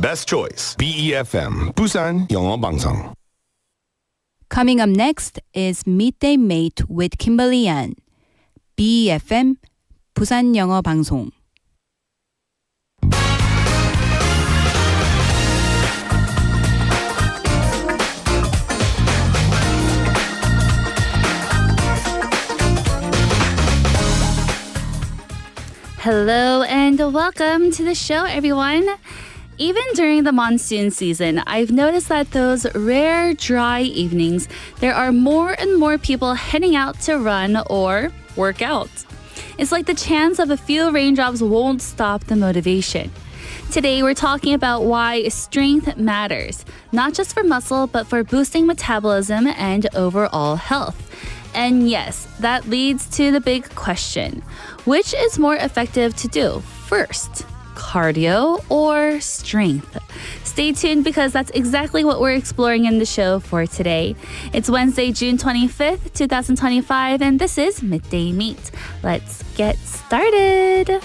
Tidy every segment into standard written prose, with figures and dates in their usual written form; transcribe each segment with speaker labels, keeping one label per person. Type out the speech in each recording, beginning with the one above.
Speaker 1: best choice. BEFM 부산영어방송.
Speaker 2: Coming up next is Midday Mate with Kimberly Ann. BEFM 부산영어방송.
Speaker 3: Hello and welcome to the show, everyone. Even during the monsoon season, I've noticed that those rare dry evenings, there are more and more people heading out to run or work out. It's like the chance of a few raindrops won't stop the motivation. Today, we're talking about why strength matters, not just for muscle, but for boosting metabolism and overall health. And yes, that leads to the big question. Which is more effective to do first, cardio or strength? Stay tuned because that's exactly what we're exploring in the show for today. It's Wednesday, June 25th, 2025, and this is Midday Mate. Let's get started.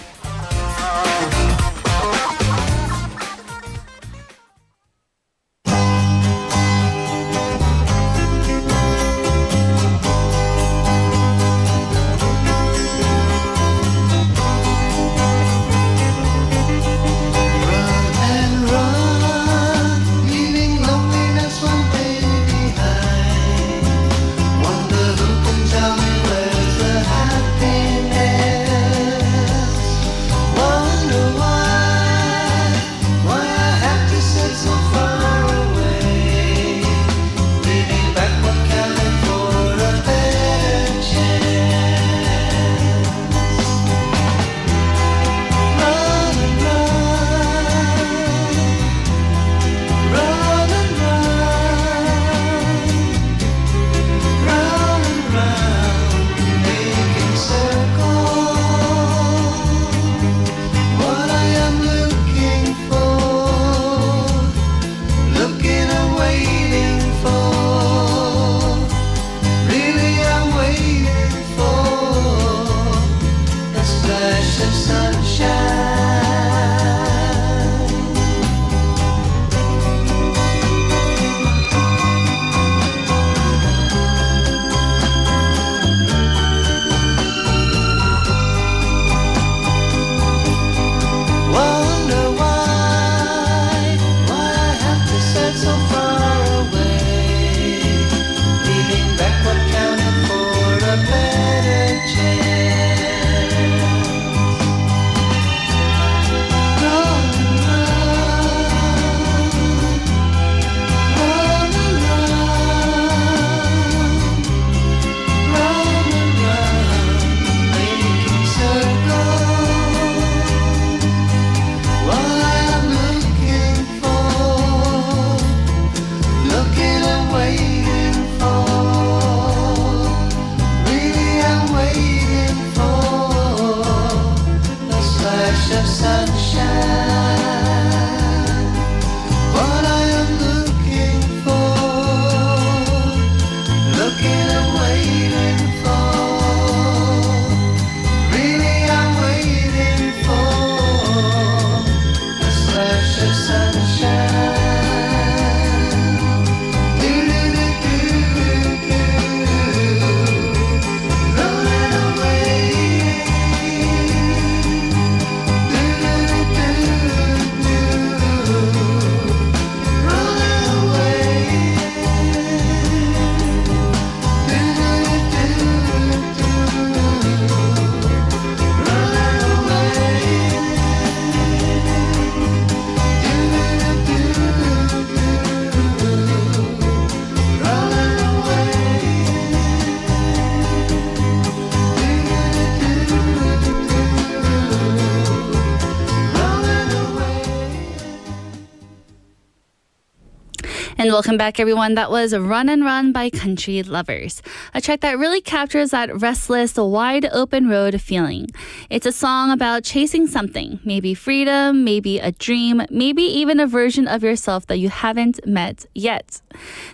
Speaker 3: And welcome back, everyone. That was Run and Run by Country Lovers, a track that really captures that restless, wide open road feeling. It's a song about chasing something, maybe freedom, maybe a dream, maybe even a version of yourself that you haven't met yet.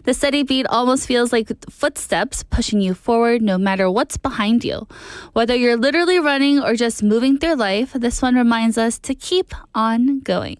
Speaker 3: The steady beat almost feels like footsteps pushing you forward no matter what's behind you. Whether you're literally running or just moving through life, this one reminds us to keep on going.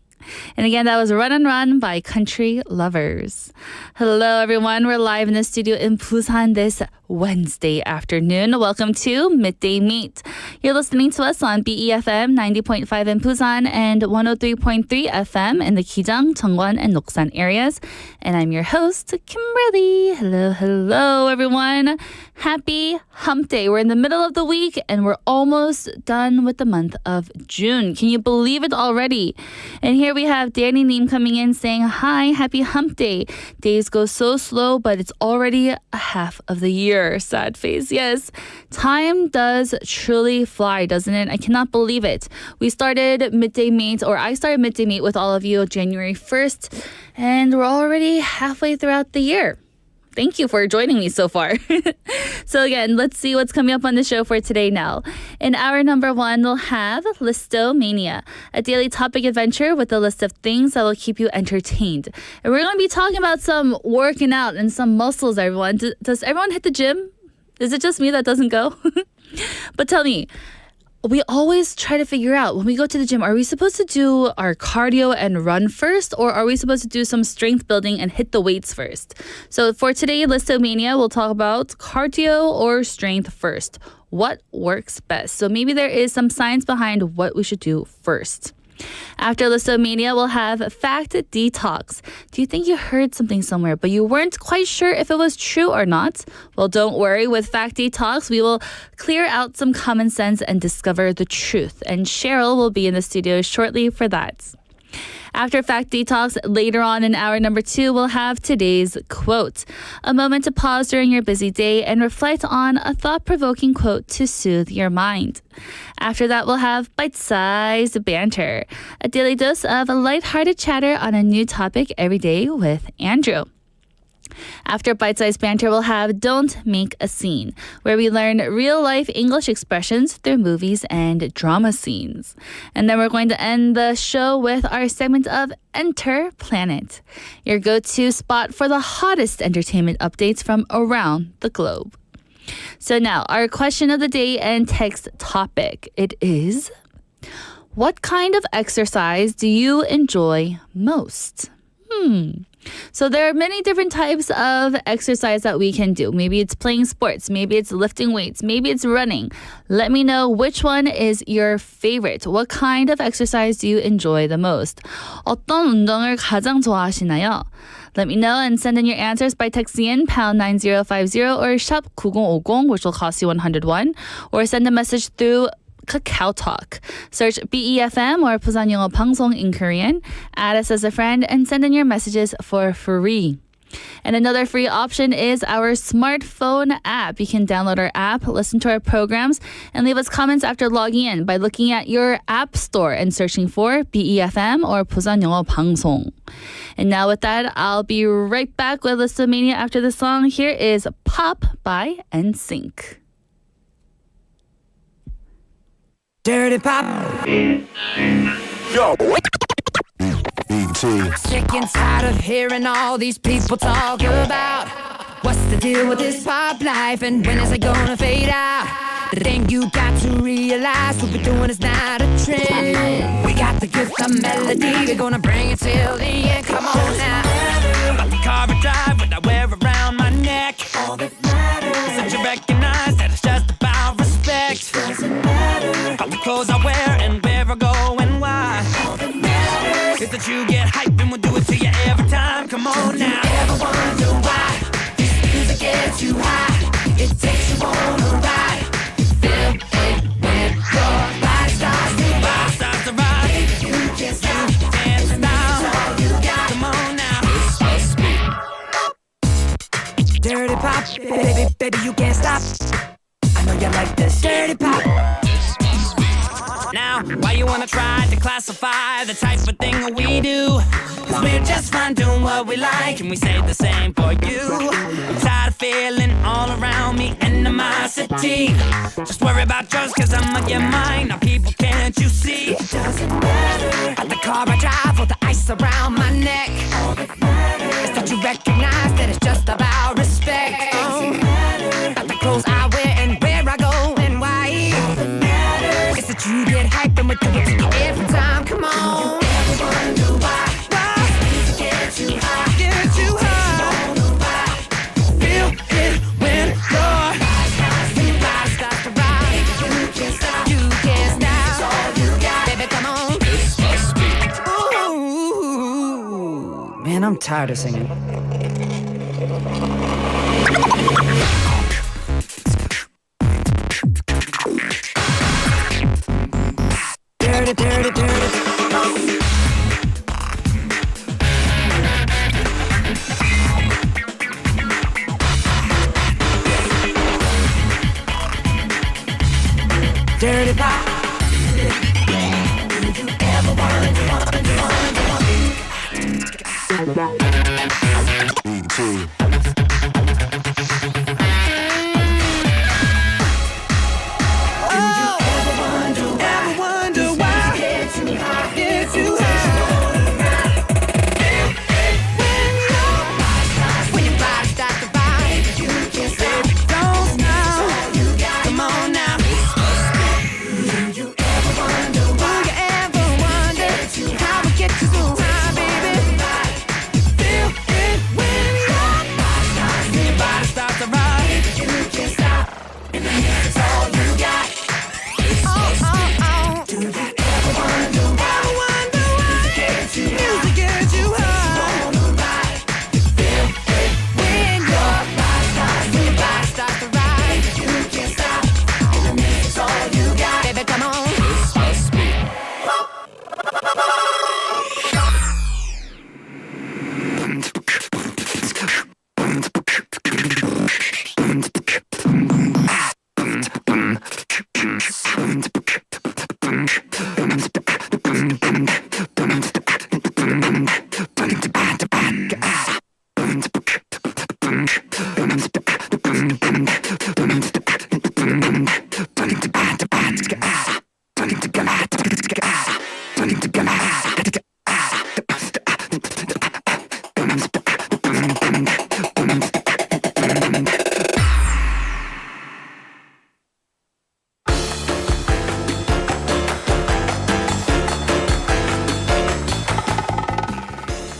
Speaker 3: And again, that was Run and Run by Country Lovers. Hello, everyone. We're live in the studio in Busan this Wednesday afternoon. Welcome to Midday Mate. You're listening to us on BEFM 90.5 in Busan and 103.3 FM in the Gijang, Cheongwon, and Noksan areas. And I'm your host, Kimberly. Hello, everyone. Happy Hump Day. We're in the middle of the week and we're almost done with the month of June. Can you believe it already? And here we have Danny Neem coming in saying, hi, happy Hump Day. Days go so slow, but it's already a half of the year. Sad face. Yes, time does truly fly, doesn't it? I cannot believe it. We started Midday Mate, or I started Midday Mate with all of you January 1st, and we're already halfway throughout the year. Thank you for joining me so far. So again, let's see what's coming up on the show for today now. In hour number 1, we'll have Listomania, a daily topic adventure with a list of things that will keep you entertained. And we're going to be talking about some working out and some muscles, everyone. Does everyone hit the gym? Is it just me that doesn't go? But tell me, we always try to figure out when we go to the gym, are we supposed to do our cardio and run first, or are we supposed to do some strength building and hit the weights first? So for today, Listomania, we'll talk about cardio or strength first. What works best? So maybe there is some science behind what we should do first. After Listomania, we'll have Fact Detox. Do you think you heard something somewhere, but you weren't quite sure if it was true or not? Well, don't worry. With Fact Detox, we will clear out some common sense and discover the truth. And Cheryl will be in the studio shortly for that. After Fact Detox, later on in hour number 2, we'll have today's quote. A moment to pause during your busy day and reflect on a thought-provoking quote to soothe your mind. After that, we'll have bite-sized banter, a daily dose of lighthearted chatter on a new topic every day with Andrew. After bite-sized banter, we'll have Don't Make a Scene, where we learn real-life English expressions through movies and drama scenes. And then we're going to end the show with our segment of Enter Planet, your go-to spot for the hottest entertainment updates from around the globe. So now, our question of the day and text topic. It is, what kind of exercise do you enjoy most? So there are many different types of exercise that we can do. Maybe it's playing sports, maybe it's lifting weights, maybe it's running. Let me know which one is your favorite. What kind of exercise do you enjoy the most? 어떤 운동을 가장 좋아하시나요? Let me know and send in your answers by texting in pound 9050 or shop 9050, which will cost you 101, or send a message through Kakao Talk. Search BEFM or 부산영어방송 in Korean, add us as a friend, and send in your messages for free. And another free option is our smartphone app. You can download our app, listen to our programs, and leave us comments after logging in by looking at your app store and searching for BEFM or 부산영어방송. And now with that, I'll be right back with Listomania after the song. Here is Pop by NSYNC.
Speaker 4: Dirty pop.
Speaker 1: Yo. BT.
Speaker 4: Sick and tired of hearing all these people talk about what's the deal with this pop life and when is it gonna fade out? The thing you got to realize, what we're doing is not a trend. We got the gift of melody, we're gonna bring it till the end. Come on now.
Speaker 5: About the car I drive, what I wear around my neck.
Speaker 4: All that matters
Speaker 5: Since you recognize that it's just about respect.
Speaker 4: doesn't matter.
Speaker 5: How the clothes I wear and where I go and why.
Speaker 4: All that matters
Speaker 5: Is that you get hype and we'll do it to you every time. Come on now.
Speaker 4: ever wonder why this music gets you high? It takes you on a ride. Feel it when your body starts to
Speaker 5: Body
Speaker 4: rock.
Speaker 5: starts to rock.
Speaker 4: You can't stop.
Speaker 5: Dance
Speaker 4: That's
Speaker 5: now.
Speaker 4: all you got.
Speaker 5: Come on now.
Speaker 4: Dirty pop, baby, you can't stop. I know you like this. Dirty pop.
Speaker 5: Now, why you wanna try to classify the type of thing we do? Cause we're just fine doing what we like and we say the same for you. I'm tired of feeling all around me animosity. Just worry about yours cause I'm on your mind. Now people, can't you see?
Speaker 4: It doesn't matter.
Speaker 5: At the car I drive with the ice around my neck.
Speaker 4: All that matters
Speaker 5: Don't you recognize that it's just about respect?
Speaker 4: doesn't matter.
Speaker 5: At the clothes I wear and where I go and why.
Speaker 4: All that matters
Speaker 5: It's that you get hyped and we do it to you every time. Come on.
Speaker 4: Everyone do
Speaker 6: I'm tired of singing. Dirty, dirty, dirty. Dirty pop.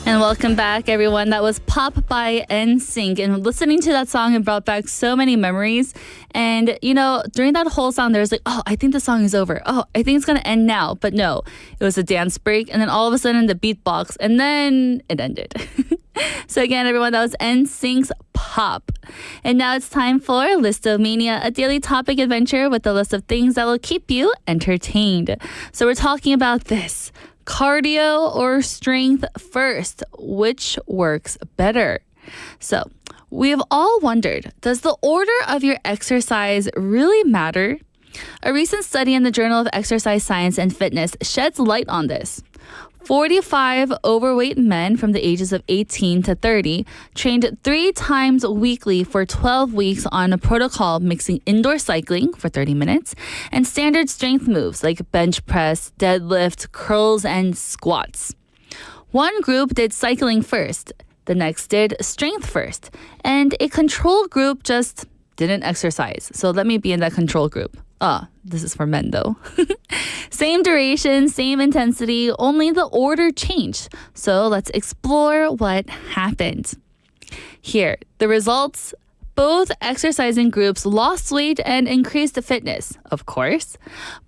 Speaker 3: And welcome back, everyone. That was Pop by NSYNC. And listening to that song, it brought back so many memories. And, you know, during that whole song, there was like, oh, I think the song is over. Oh, I think it's going to end now. But no, it was a dance break. And then all of a sudden, the beatbox. And then it ended. So again, everyone, that was NSYNC's Pop. And now it's time for Listomania, a daily topic adventure with a list of things that will keep you entertained. So we're talking about this. Cardio or strength first? Which works better? So, we've all wondered, does the order of your exercise really matter? A recent study in the Journal of Exercise Science and Fitness sheds light on this. 45 overweight men from the ages of 18 to 30 trained 3 times weekly for 12 weeks on a protocol mixing indoor cycling for 30 minutes and standard strength moves like bench press, deadlift, curls, and squats. One group did cycling first, the next did strength first, and a control group just didn't exercise. So let me be in that control group. This is for men though. Same duration, same intensity, only the order changed. So let's explore what happened. Here, the results. Both exercising groups lost weight and increased fitness, of course.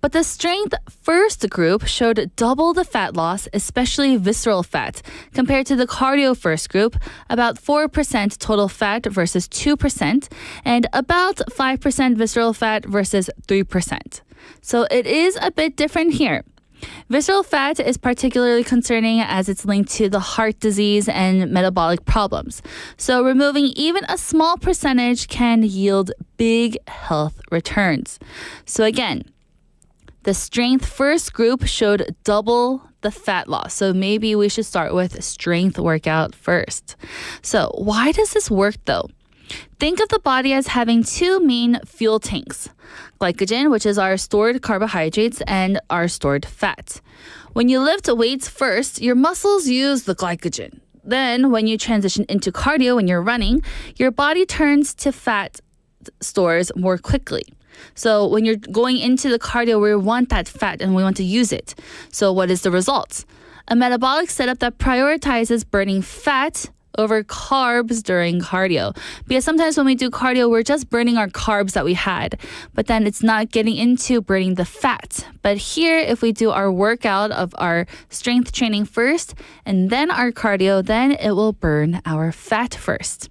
Speaker 3: But the strength first group showed double the fat loss, especially visceral fat, compared to the cardio first group, about 4% total fat versus 2%, and about 5% visceral fat versus 3%. So it is a bit different here. Visceral fat is particularly concerning as it's linked to the heart disease and metabolic problems. So removing even a small percentage can yield big health returns. So again, the strength first group showed double the fat loss. So maybe we should start with strength workout first. So why does this work though? Think of the body as having 2 main fuel tanks. Glycogen, which is our stored carbohydrates, and our stored fat. When you lift weights first, your muscles use the glycogen. Then, when you transition into cardio, when you're running, your body turns to fat stores more quickly. So when you're going into the cardio, we want that fat and we want to use it. So what is the result? A metabolic setup that prioritizes burning fat over carbs during cardio. Because sometimes when we do cardio, we're just burning our carbs that we had, but then it's not getting into burning the fat. But here, if we do our workout of our strength training first and then our cardio, then it will burn our fat first.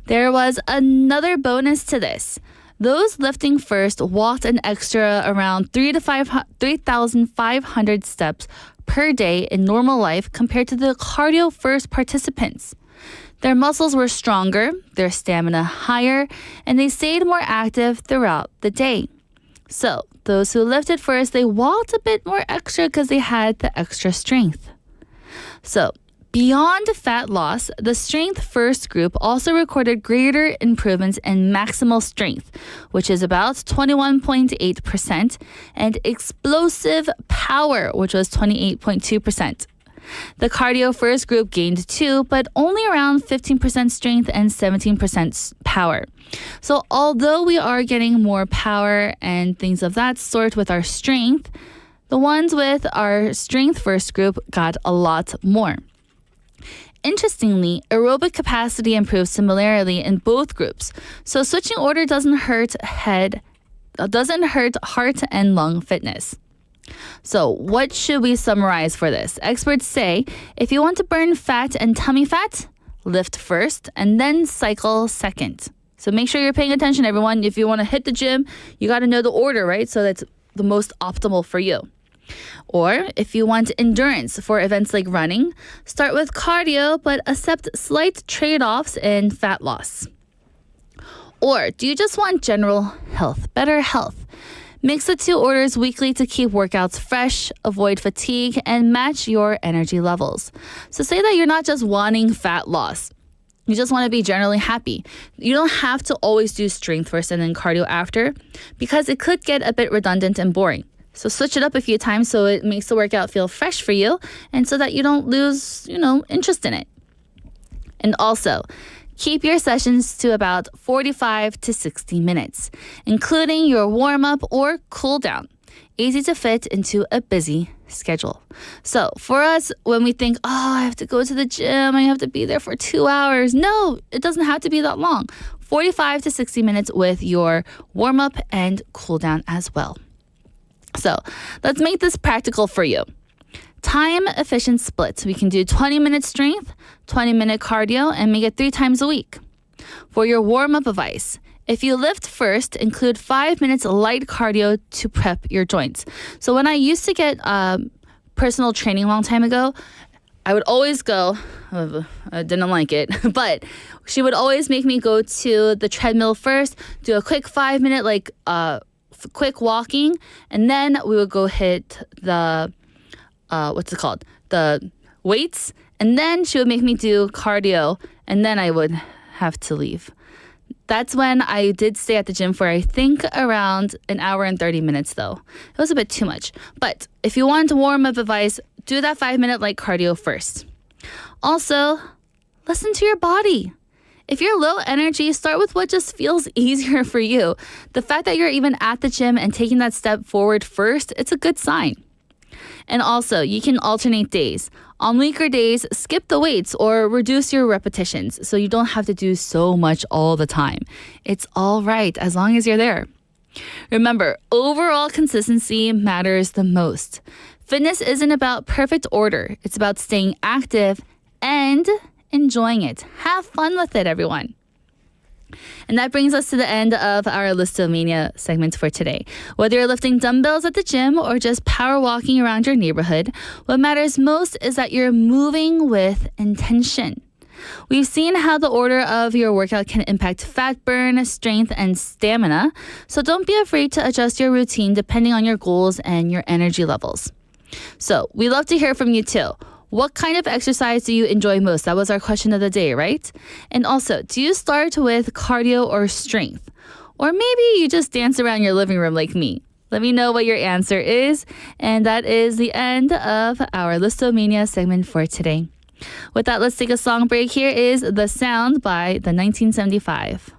Speaker 3: There was another bonus to this. Those lifting first walked an extra around 3,500 steps per day in normal life compared to the cardio first participants. Their muscles were stronger, their stamina higher, and they stayed more active throughout the day. So, those who lifted first, they walked a bit more extra because they had the extra strength. So, beyond fat loss, the strength first group also recorded greater improvements in maximal strength, which is about 21.8%, and explosive power, which was 28.2%. The cardio first group gained too, but only around 15% strength and 17% power. So although we are getting more power and things of that sort with our strength, the ones with our strength first group got a lot more. Interestingly, aerobic capacity improved similarly in both groups. So switching order doesn't hurt heart and lung fitness. So what should we summarize for this? Experts say if you want to burn fat and tummy fat, lift first and then cycle second. So make sure you're paying attention, everyone. If you want to hit the gym, you got to know the order, right? So that's the most optimal for you. Or if you want endurance for events like running, start with cardio but accept slight trade-offs in fat loss. Or do you just want general health, better health? Mix the two orders weekly to keep workouts fresh, avoid fatigue, and match your energy levels. So say that you're not just wanting fat loss. You just want to be generally happy. You don't have to always do strength first and then cardio after, because it could get a bit redundant and boring. So switch it up a few times so it makes the workout feel fresh for you and so that you don't lose, interest in it. And also, keep your sessions to about 45 to 60 minutes, including your warm-up or cool-down. Easy to fit into a busy schedule. So for us, when we think, I have to go to the gym, I have to be there for 2 hours. No, it doesn't have to be that long. 45 to 60 minutes with your warm-up and cool-down as well. So let's make this practical for you. Time efficient splits. We can do 20-minute strength, 20-minute cardio, and make it 3 times a week. For your warm-up advice, if you lift first, include 5 minutes light cardio to prep your joints. So when I used to get personal training a long time ago, I would always go, I didn't like it, but she would always make me go to the treadmill first, do a quick 5-minute quick walking, and then we would go hit the the weights, and then she would make me do cardio, and then I would have to leave. That's when I did stay at the gym for I think around an hour and 30 minutes though. It was a bit too much. But if you want to warm up advice, do that 5-minute light cardio first. Also, listen to your body. If you're low energy, start with what just feels easier for you. The fact that you're even at the gym and taking that step forward first, it's a good sign. And also, you can alternate days. On weaker days, skip the weights or reduce your repetitions so you don't have to do so much all the time. It's all right as long as you're there. Remember, overall consistency matters the most. Fitness isn't about perfect order. It's about staying active and enjoying it. Have fun with it, everyone. And that brings us to the end of our Listomania segment for today. Whether you're lifting dumbbells at the gym or just power walking around your neighborhood, what matters most is that you're moving with intention. We've seen how the order of your workout can impact fat burn, strength, and stamina. So don't be afraid to adjust your routine depending on your goals and your energy levels. So we'd love to hear from you too. What kind of exercise do you enjoy most? That was our question of the day, right? And also, do you start with cardio or strength? Or maybe you just dance around your living room like me. Let me know what your answer is. And that is the end of our Listomania segment for today. With that, let's take a song break. Here is The Sound by the 1975.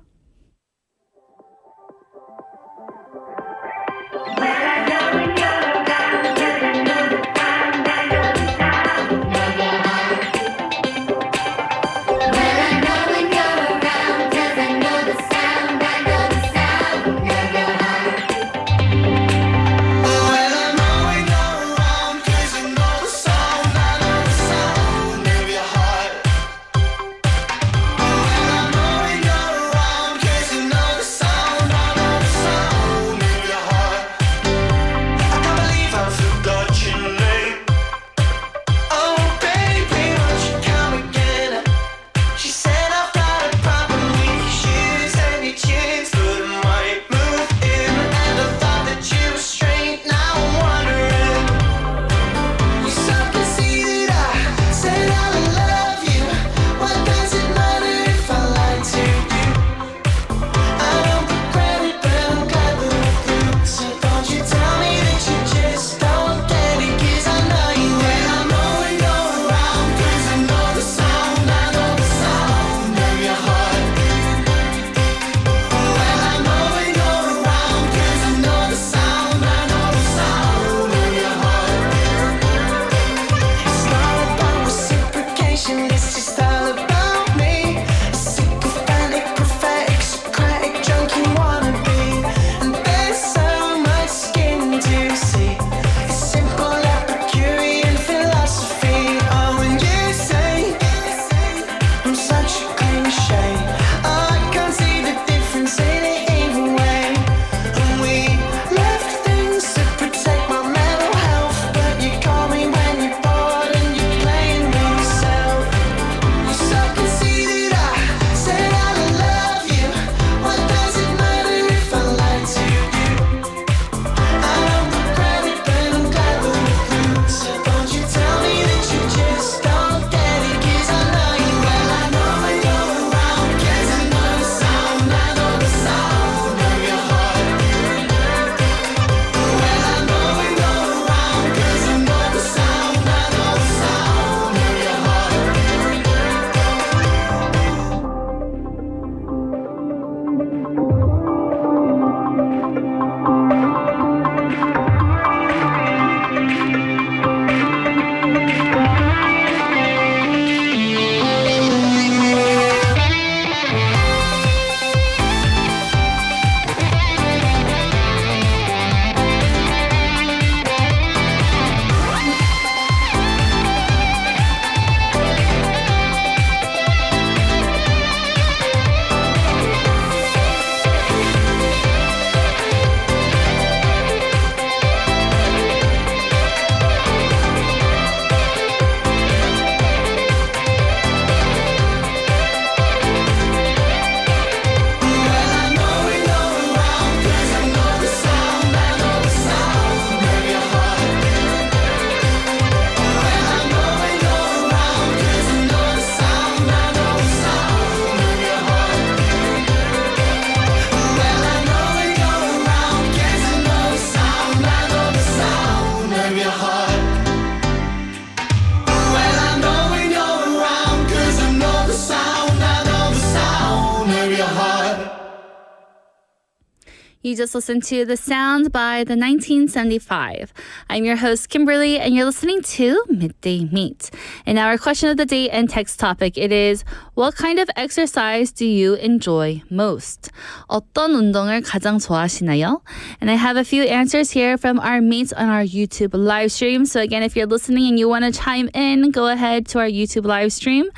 Speaker 3: You just listened to The Sound by the 1975. I'm your host, Kimberly, and you're listening to Midday Mate. And our question of the day and text topic, it is, what kind of exercise do you enjoy most? 어떤 운동을 가장 좋아하시나요? And I have a few answers here from our mates on our YouTube live stream. So again, if you're listening and you want to chime in, go ahead to our YouTube live stream.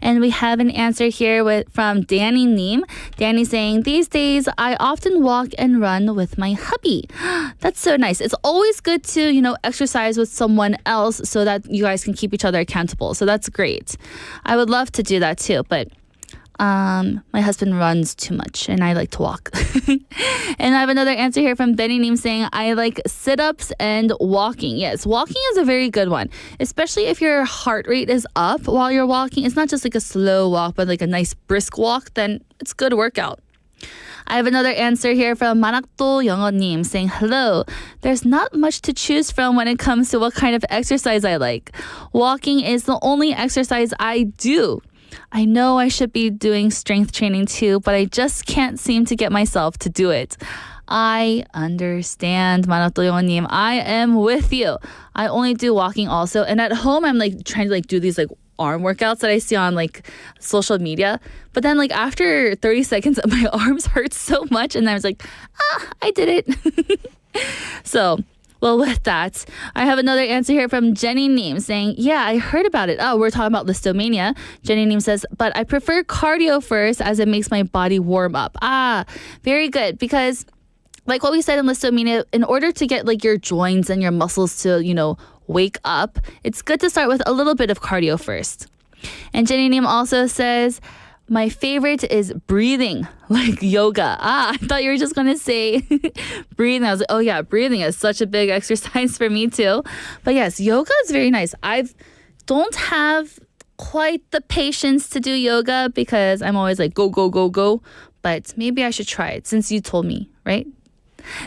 Speaker 3: And we have an answer here from Danny Neem. Danny saying, these days, I often walk and run with my hubby. That's so nice. It's always good to, exercise with someone else so that you guys can keep each other accountable. So that's great. I would love to do that too, but my husband runs too much and I like to walk. And I have another answer here from Benny Neem saying, I like sit-ups and walking. Yes, walking is a very good one, especially if your heart rate is up while you're walking. It's not just like a slow walk, but like a nice brisk walk, then it's a good workout. I have another answer here from 만학도 영어님 saying, hello. There's not much to choose from when it comes to what kind of exercise I like. Walking is the only exercise I do. I know I should be doing strength training too, but I just can't seem to get myself to do it. I understand, 만학도 영어님. I am with you. I only do walking also. And at home, I'm like trying to do these arm workouts that I see on social media. But then after 30 seconds, my arms hurt so much. And I was like, I did it. So, well, with that, I have another answer here from Jenny Neem saying, yeah, I heard about it. Oh, we're talking about Listomania. Jenny Neem says, but I prefer cardio first as it makes my body warm up. Very good. Because like what we said in Listomania, in order to get your joints and your muscles to, wake up, it's good to start with a little bit of cardio first. And Jenny Neem also says, my favorite is breathing, like yoga. I thought you were just going to say breathing. I was like, oh yeah, breathing is such a big exercise for me too. But yes, yoga is very nice. I don't have quite the patience to do yoga because I'm always go, go, go, go. But maybe I should try it since you told me, right?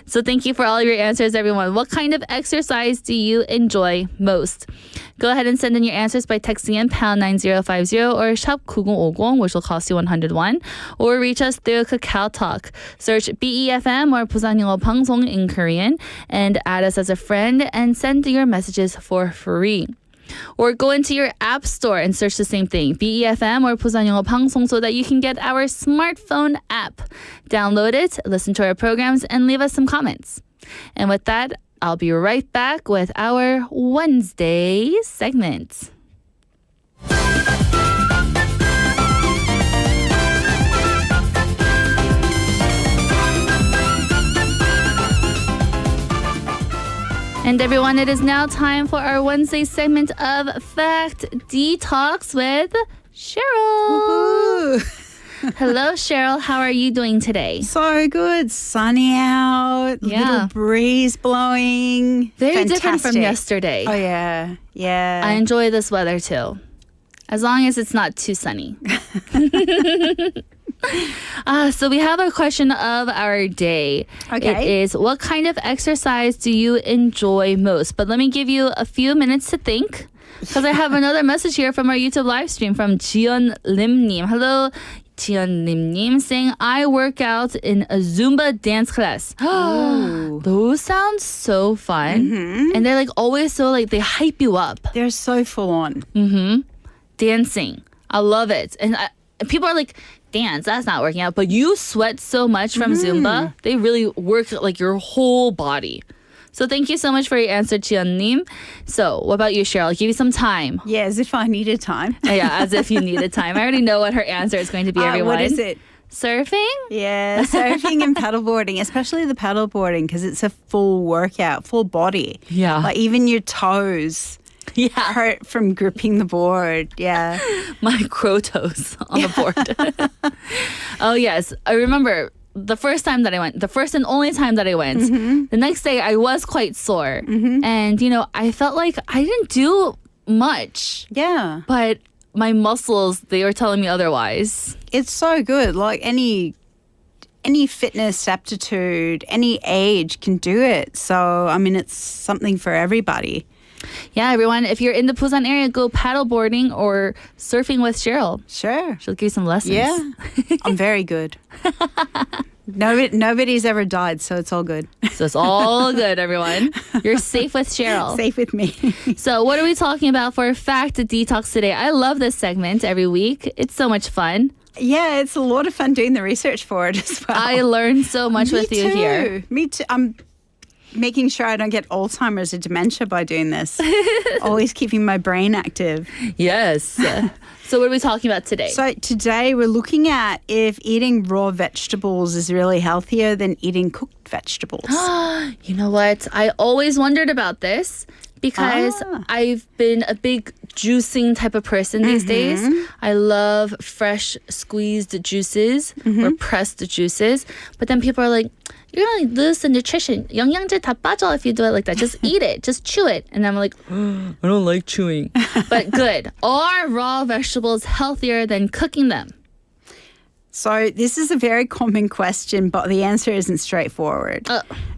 Speaker 3: So thank you for all your answers, everyone. What kind of exercise do you enjoy most? Go ahead and send in your answers by texting in pound 9050 or shop 9050, which will cost you 101, or reach us through Kakao Talk. Search BEFM or 부산영어방송 in Korean and add us as a friend and send your messages for free. Or go into your app store and search the same thing, BEFM or 부산영어방송, so that you can get our smartphone app. Download it, listen to our programs, and leave us some comments. And with that, I'll be right back with our Wednesday segment. And everyone, it is now time for our Wednesday segment of Fact Detox with Cheryl. Hello, Cheryl. How are you doing today?
Speaker 7: So good. Sunny out.
Speaker 3: Yeah.
Speaker 7: Little breeze blowing.
Speaker 3: Very
Speaker 7: Fantastic.
Speaker 3: different from yesterday.
Speaker 7: Oh, yeah. Yeah.
Speaker 3: I enjoy this weather too, as long as it's not too sunny. So we have a question of our day.
Speaker 7: Okay.
Speaker 3: It is, what kind of exercise do you enjoy most? But let me give you a few minutes to think, because I have another message here from our YouTube live stream from Jiyeon Lim Nim. Hello, Jiyeon Lim Nim, saying, I work out in a Zumba dance class. Those sound so fun.
Speaker 7: Mm-hmm.
Speaker 3: And they're always so they hype you up.
Speaker 7: They're so full on.
Speaker 3: Dancing. I love it. And people are like, dance, that's not working out. But you sweat so much from Zumba. They really work your whole body. So thank you so much for your answer, Jiyeon-nim. So what about you, Cheryl? I'll give you some time.
Speaker 7: Yeah, as if I needed time.
Speaker 3: Yeah, as if you needed time. I already know what her answer is going to be, everyone.
Speaker 7: What is it?
Speaker 3: Surfing?
Speaker 7: Yeah, surfing and paddleboarding, especially the paddleboarding, because it's a full workout, full body.
Speaker 3: Yeah.
Speaker 7: Even your toes hurt from gripping the board. Yeah.
Speaker 3: My crow toes on the board. Oh, yes. I remember the first time that I went, the first and only time that I went, the next day I was quite sore. And, I felt like I didn't do much.
Speaker 7: Yeah.
Speaker 3: But my muscles, they were telling me otherwise.
Speaker 7: It's so good. Any fitness aptitude, any age can do it. So, it's something for everybody.
Speaker 3: Yeah, everyone, if you're in the Busan area, go paddleboarding or surfing with Cheryl.
Speaker 7: Sure.
Speaker 3: She'll give you some lessons.
Speaker 7: Yeah. I'm very good. Nobody's ever died, so it's all good.
Speaker 3: So it's all good, everyone. You're safe with Cheryl.
Speaker 7: Safe with me.
Speaker 3: So what are we talking about for Fact Detox today? I love this segment every week. It's so much fun.
Speaker 7: Yeah, it's a lot of fun doing the research for it as well.
Speaker 3: I learned so much with you here.
Speaker 7: Me too. I'm making sure I don't get Alzheimer's or dementia by doing this. Always keeping my brain active.
Speaker 3: Yes. So what are we talking about today?
Speaker 7: So today we're looking at if eating raw vegetables is really healthier than eating cooked vegetables.
Speaker 3: You know what? I always wondered about this because I've been a big juicing type of person these days. I love fresh squeezed juices or pressed juices. But then people are like, you're going to lose the nutrition. 영양제 다 빠져 if you do it like that. Just eat it. Just chew it. And I'm like, I don't like chewing. But good. Are raw vegetables healthier than cooking them?
Speaker 7: So this is a very common question, but the answer isn't straightforward.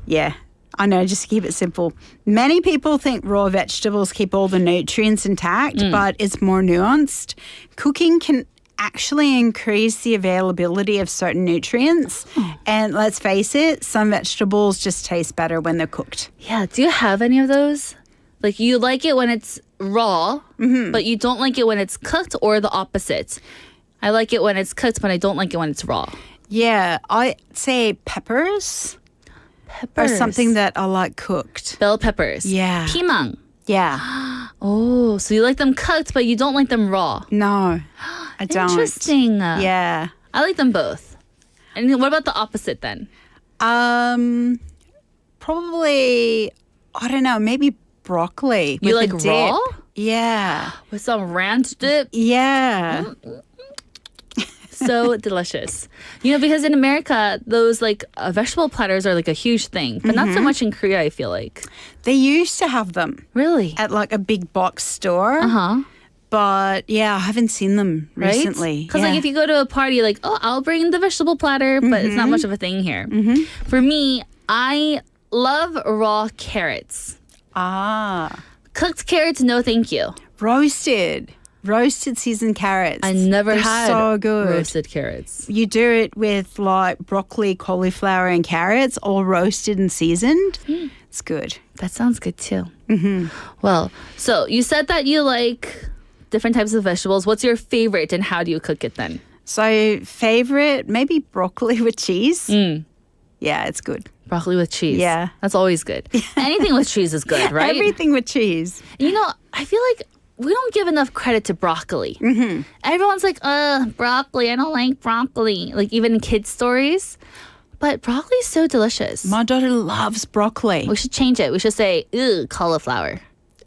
Speaker 7: Yeah. I know, just to keep it simple. Many people think raw vegetables keep all the nutrients intact, but it's more nuanced. Cooking can actually increase the availability of certain nutrients. And let's face it, some vegetables just taste better when they're cooked.
Speaker 3: Yeah. Do you have any of those? Like you like it when it's raw, but you don't like it when it's cooked, or the opposite? I like it when it's cooked, but I don't like it when it's raw.
Speaker 7: Yeah, I'd say peppers are something that I like cooked.
Speaker 3: Bell peppers.
Speaker 7: Yeah.
Speaker 3: 피망.
Speaker 7: Yeah.
Speaker 3: Oh, so you like them cooked, but you don't like them raw.
Speaker 7: No, I don't.
Speaker 3: Interesting.
Speaker 7: Yeah.
Speaker 3: I like them both. And what about the opposite then?
Speaker 7: Probably, I don't know, maybe broccoli.
Speaker 3: You
Speaker 7: with
Speaker 3: like
Speaker 7: a dip.
Speaker 3: raw?
Speaker 7: Yeah.
Speaker 3: With some ranch dip?
Speaker 7: Yeah.
Speaker 3: So delicious. You know, because in America, those like vegetable platters are like a huge thing, but not so much in Korea, I feel like.
Speaker 7: They used to have them
Speaker 3: Really?
Speaker 7: at like a big box store.
Speaker 3: Uh-huh.
Speaker 7: But yeah, I haven't seen them
Speaker 3: Right?
Speaker 7: recently.
Speaker 3: Because like if you go to a party, like, oh, I'll bring the vegetable platter, but it's not much of a thing here. For me, I love raw carrots. Cooked carrots, no thank you. Roasted seasoned carrots. I never
Speaker 7: They're
Speaker 3: had
Speaker 7: so good.
Speaker 3: roasted carrots.
Speaker 7: You do it with like broccoli, cauliflower, and carrots, all roasted and seasoned. It's good.
Speaker 3: That sounds good too. Well, so you said that you like different types of vegetables. What's your favorite and how do you cook it then?
Speaker 7: So favorite, maybe broccoli with cheese. Yeah, it's good.
Speaker 3: Broccoli with cheese.
Speaker 7: Yeah.
Speaker 3: That's always good. Anything with cheese is good, right?
Speaker 7: Everything with cheese.
Speaker 3: You know, I feel like we don't give enough credit to broccoli. Everyone's like, broccoli, I don't like broccoli. Like even in kids' stories. But broccoli is so delicious.
Speaker 7: My daughter loves broccoli.
Speaker 3: We should change it. We should say, cauliflower.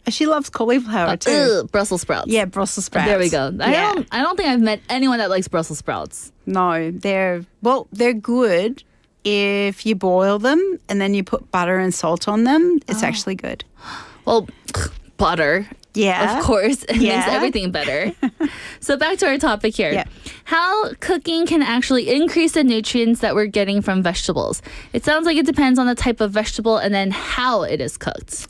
Speaker 7: She loves cauliflower too.
Speaker 3: Brussels sprouts.
Speaker 7: Yeah, Brussels sprouts.
Speaker 3: There we go.
Speaker 7: Yeah.
Speaker 3: I don't think I've met anyone that likes Brussels sprouts.
Speaker 7: No, they're good if you boil them and then you put butter and salt on them. It's actually good.
Speaker 3: Well, butter.
Speaker 7: Yeah.
Speaker 3: Of course. It makes
Speaker 7: Yeah.
Speaker 3: everything better. So back to our topic here.
Speaker 7: Yeah.
Speaker 3: How cooking can actually increase the nutrients that we're getting from vegetables. It sounds like it depends on the type of vegetable and then how it is cooked.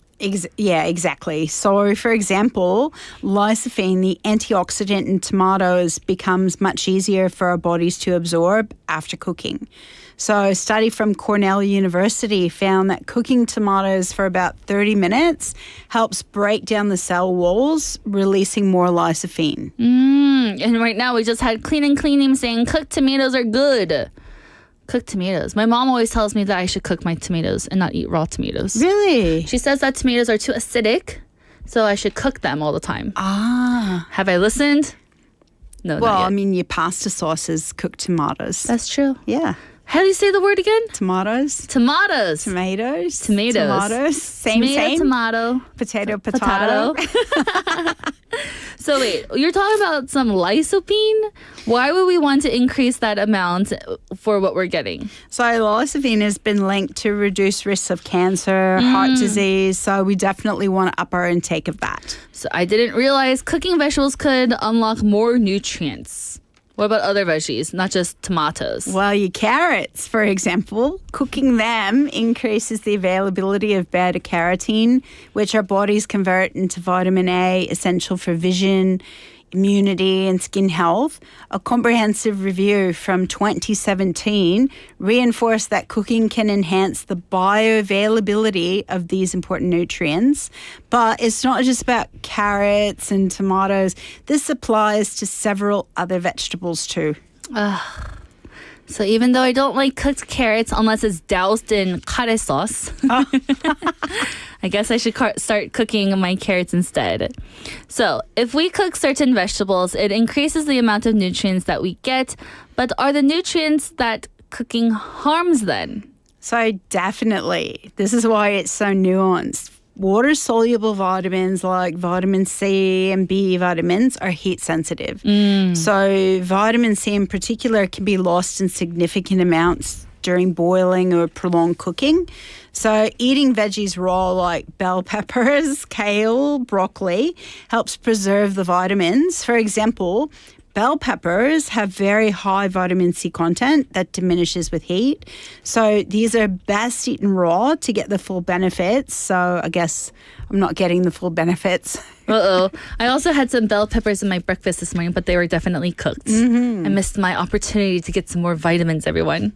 Speaker 7: Yeah, exactly. So, for example, lysophene, the antioxidant in tomatoes, becomes much easier for our bodies to absorb after cooking. So, a study from Cornell University found that cooking tomatoes for about 30 minutes helps break down the cell walls, releasing more lysophene.
Speaker 3: And right now we just had Clean and Cleaning saying cooked tomatoes are good. Cooked tomatoes. My mom always tells me that I should cook my tomatoes and not eat raw tomatoes.
Speaker 7: Really?
Speaker 3: She says that tomatoes are too acidic, so I should cook them all the time.
Speaker 7: Ah.
Speaker 3: Have I listened? No,
Speaker 7: Well,
Speaker 3: not yet.
Speaker 7: I mean, your pasta sauce is cooked tomatoes.
Speaker 3: That's true.
Speaker 7: Yeah.
Speaker 3: How do you say the word again?
Speaker 7: Tomatoes.
Speaker 3: Tomatoes.
Speaker 7: Tomatoes.
Speaker 3: Tomatoes.
Speaker 7: Tomatoes. Same,
Speaker 3: Tomato,
Speaker 7: same.
Speaker 3: tomato.
Speaker 7: Potato, potato.
Speaker 3: So wait, you're talking about some lysophene? Why would we want to increase that amount for what we're getting?
Speaker 7: So lysophene has been linked to reduced risks of cancer, heart disease. So we definitely want to up our intake of that.
Speaker 3: So I didn't realize cooking vegetables could unlock more nutrients. What about other veggies, not just tomatoes?
Speaker 7: Well, your carrots, for example, cooking them increases the availability of beta-carotene, which our bodies convert into vitamin A, essential for vision, immunity, and skin health, a comprehensive review from 2017 reinforced that cooking can enhance the bioavailability of these important nutrients. But it's not just about carrots and tomatoes. This applies to several other vegetables too.
Speaker 3: So even though I don't like cooked carrots unless it's doused in curry sauce, I guess I should start cooking my carrots instead. So if we cook certain vegetables, it increases the amount of nutrients that we get. But are the nutrients that cooking harms then?
Speaker 7: So definitely. This is why it's so nuanced. Water-soluble vitamins like vitamin C and B vitamins are heat-sensitive. So vitamin C in particular can be lost in significant amounts during boiling or prolonged cooking. So eating veggies raw like bell peppers, kale, broccoli helps preserve the vitamins. For example, bell peppers have very high vitamin C content that diminishes with heat. So these are best eaten raw to get the full benefits. So I guess I'm not getting the full benefits.
Speaker 3: I also had some bell peppers in my breakfast this morning, but they were definitely cooked. I missed my opportunity to get some more vitamins, everyone.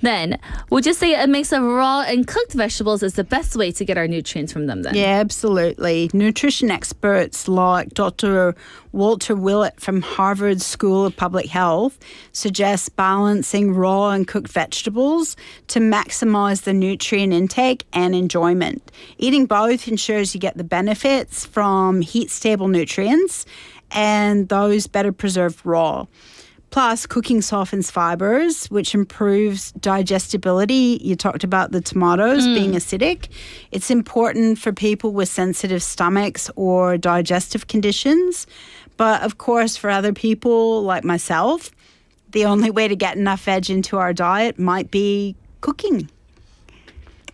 Speaker 3: Then, would you say a mix of raw and cooked vegetables is the best way to get our nutrients from them then?
Speaker 7: Yeah, absolutely. Nutrition experts like Dr. Walter Willett from Harvard School of Public Health suggest balancing raw and cooked vegetables to maximize the nutrient intake and enjoyment. Eating both ensures you get the benefits from heat-stable nutrients and those better preserved raw. Plus, cooking softens fibers, which improves digestibility. You talked about the tomatoes being acidic. It's important for people with sensitive stomachs or digestive conditions. But of course, for other people like myself, the only way to get enough veg into our diet might be cooking,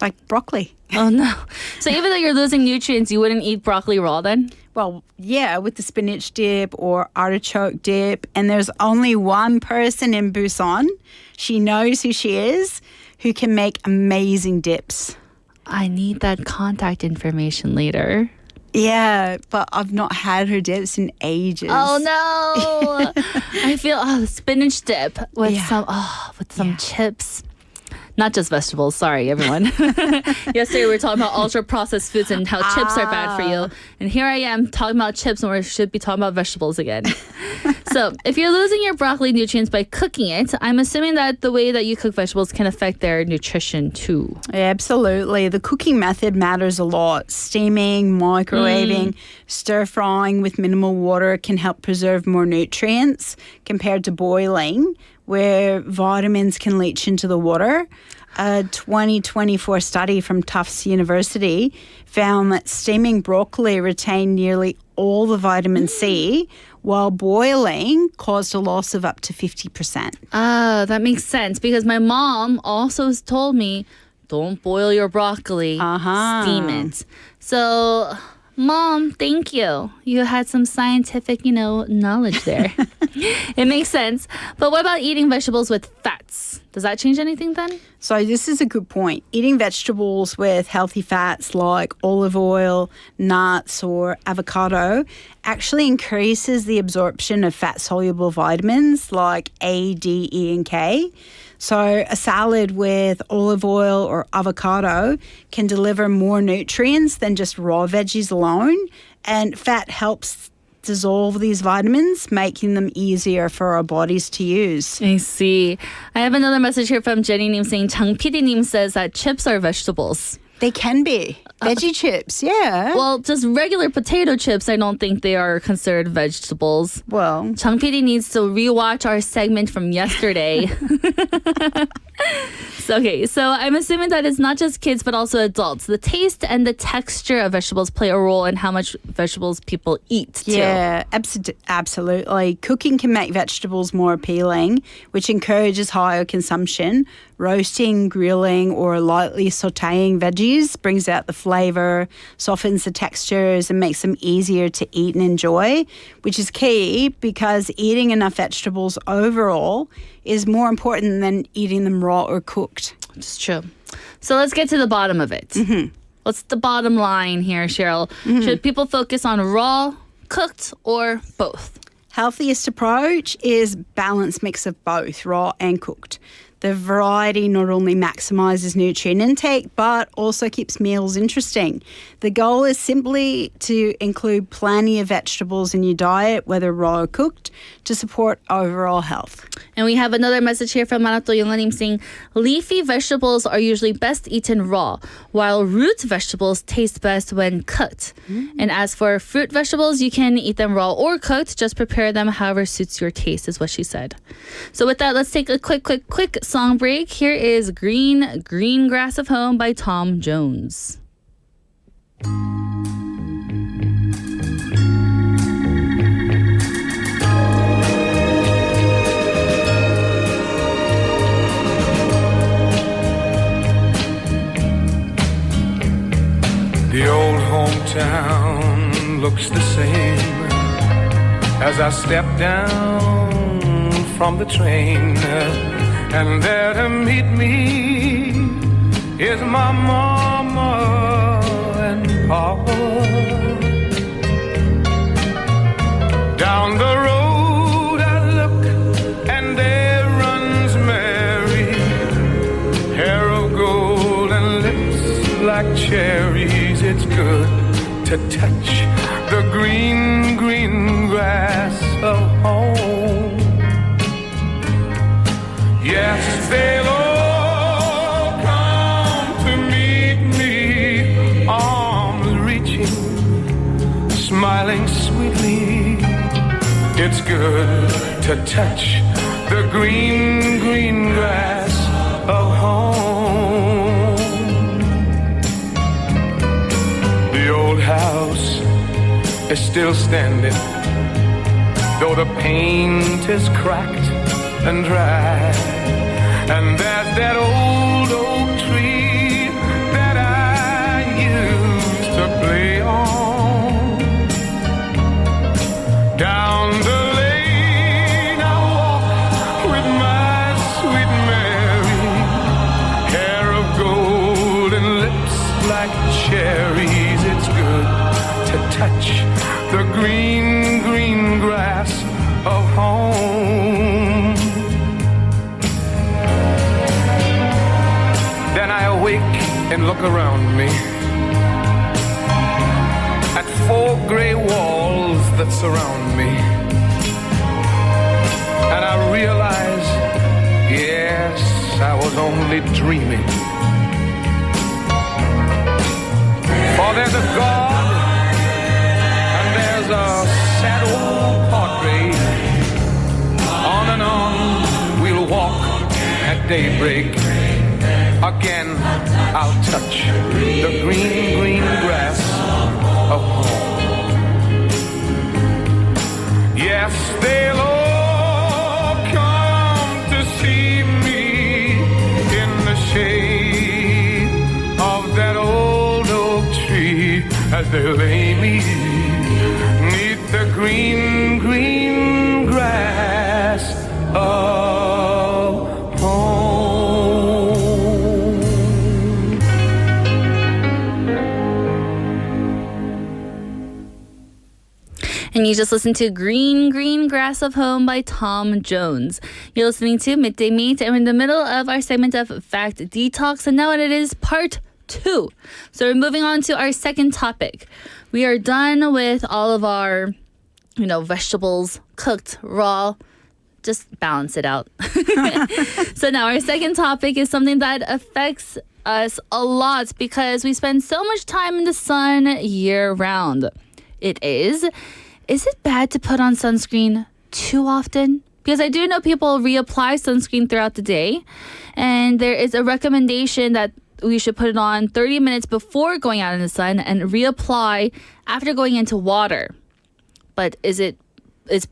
Speaker 7: like broccoli.
Speaker 3: Oh, no. So even though you're losing nutrients, you wouldn't eat broccoli raw then?
Speaker 7: Well, yeah, with the spinach dip or artichoke dip. And there's only one person in Busan, she knows who she is, who can make amazing dips.
Speaker 3: I need that contact information later.
Speaker 7: Yeah, but I've not had her dips in ages.
Speaker 3: Oh no! I feel the spinach dip with some chips. Not just vegetables. Sorry, everyone. Yesterday we were talking about ultra-processed foods and how chips are bad for you. And here I am talking about chips when we should be talking about vegetables again. So if you're losing your broccoli nutrients by cooking it, I'm assuming that the way that you cook vegetables can affect their nutrition too.
Speaker 7: Yeah, absolutely. The cooking method matters a lot. Steaming, microwaving, stir-frying with minimal water can help preserve more nutrients compared to boiling, where vitamins can leach into the water. A 2024 study from Tufts University found that steaming broccoli retained nearly all the vitamin C, while boiling caused a loss of up to 50%.
Speaker 3: That makes sense because my mom also told me, don't boil your broccoli, steam it. So, Mom, thank you. You had some scientific, knowledge there. It makes sense. But what about eating vegetables with fats? Does that change anything then?
Speaker 7: So this is a good point. Eating vegetables with healthy fats like olive oil, nuts, or avocado actually increases the absorption of fat-soluble vitamins like A, D, E, and K. So a salad with olive oil or avocado can deliver more nutrients than just raw veggies alone. And fat helps dissolve these vitamins, making them easier for our bodies to use.
Speaker 3: I see. I have another message here from Jenny Nim saying, Chang PD Nim says that chips are vegetables.
Speaker 7: They can be. Veggie chips, yeah.
Speaker 3: Well, just regular potato chips, I don't think they are considered vegetables.
Speaker 7: Well,
Speaker 3: Chang PD needs to rewatch our segment from yesterday. So I'm assuming that it's not just kids, but also adults. The taste and the texture of vegetables play a role in how much vegetables people eat, too.
Speaker 7: Yeah, absolutely. Cooking can make vegetables more appealing, which encourages higher consumption. Roasting, grilling, or lightly sautéing veggies brings out the flavor, softens the textures, and makes them easier to eat and enjoy, which is key because eating enough vegetables overall is more important than eating them raw or cooked.
Speaker 3: It's true. So let's get to the bottom of it. What's the bottom line here, Cheryl? Should people focus on raw, cooked, or both?
Speaker 7: Healthiest approach is balanced mix of both raw and cooked. The variety not only maximizes nutrient intake, but also keeps meals interesting. The goal is simply to include plenty of vegetables in your diet, whether raw or cooked, to support overall health.
Speaker 3: And we have another message here from Manato Yonganim saying, leafy vegetables are usually best eaten raw, while root vegetables taste best when cooked. And as for fruit vegetables, you can eat them raw or cooked. Just prepare them however suits your taste, is what she said. So with that, let's take a quick song break. Here is Green Grass of Home by Tom Jones.
Speaker 8: The old hometown looks the same as I step down from the train, and there to meet me is my mama and papa. Down the road I look, and there runs Mary, hair of gold and lips like cherries. It's good to touch the green grass of home. Yes, they'll all come to meet me, arms reaching, smiling sweetly. It's good to touch the green grass of home. The old house is still standing, though the paint is cracked and dry. And there's that old oak tree that I used to play on. Down the lane I walk with my sweet Mary, hair of gold and lips like cherries. It's good to touch the green grass of home. Then I awake and look around me at 4 gray walls that surround me, and I realize, yes, I was only dreaming. For there's a God and there's a sad old portrait. On and on we'll walk at daybreak. Again I'll touch the green grass of home. Yes, they'll all come to see me in the shade of that old oak tree, as they lay me neath the green grass of home.
Speaker 3: And you just listened to Green Grass of Home by Tom Jones. You're listening to Midday Mate, and we're in the middle of our segment of Fact Detox, and now it is part 2. So we're moving on to our second topic. We are done with all of our, vegetables, cooked, raw. Just balance it out. So now our second topic is something that affects us a lot because we spend so much time in the sun year round. Is it bad to put on sunscreen too often? Because I do know people reapply sunscreen throughout the day, and there is a recommendation that we should put it on 30 minutes before going out in the sun and reapply after going into water. But is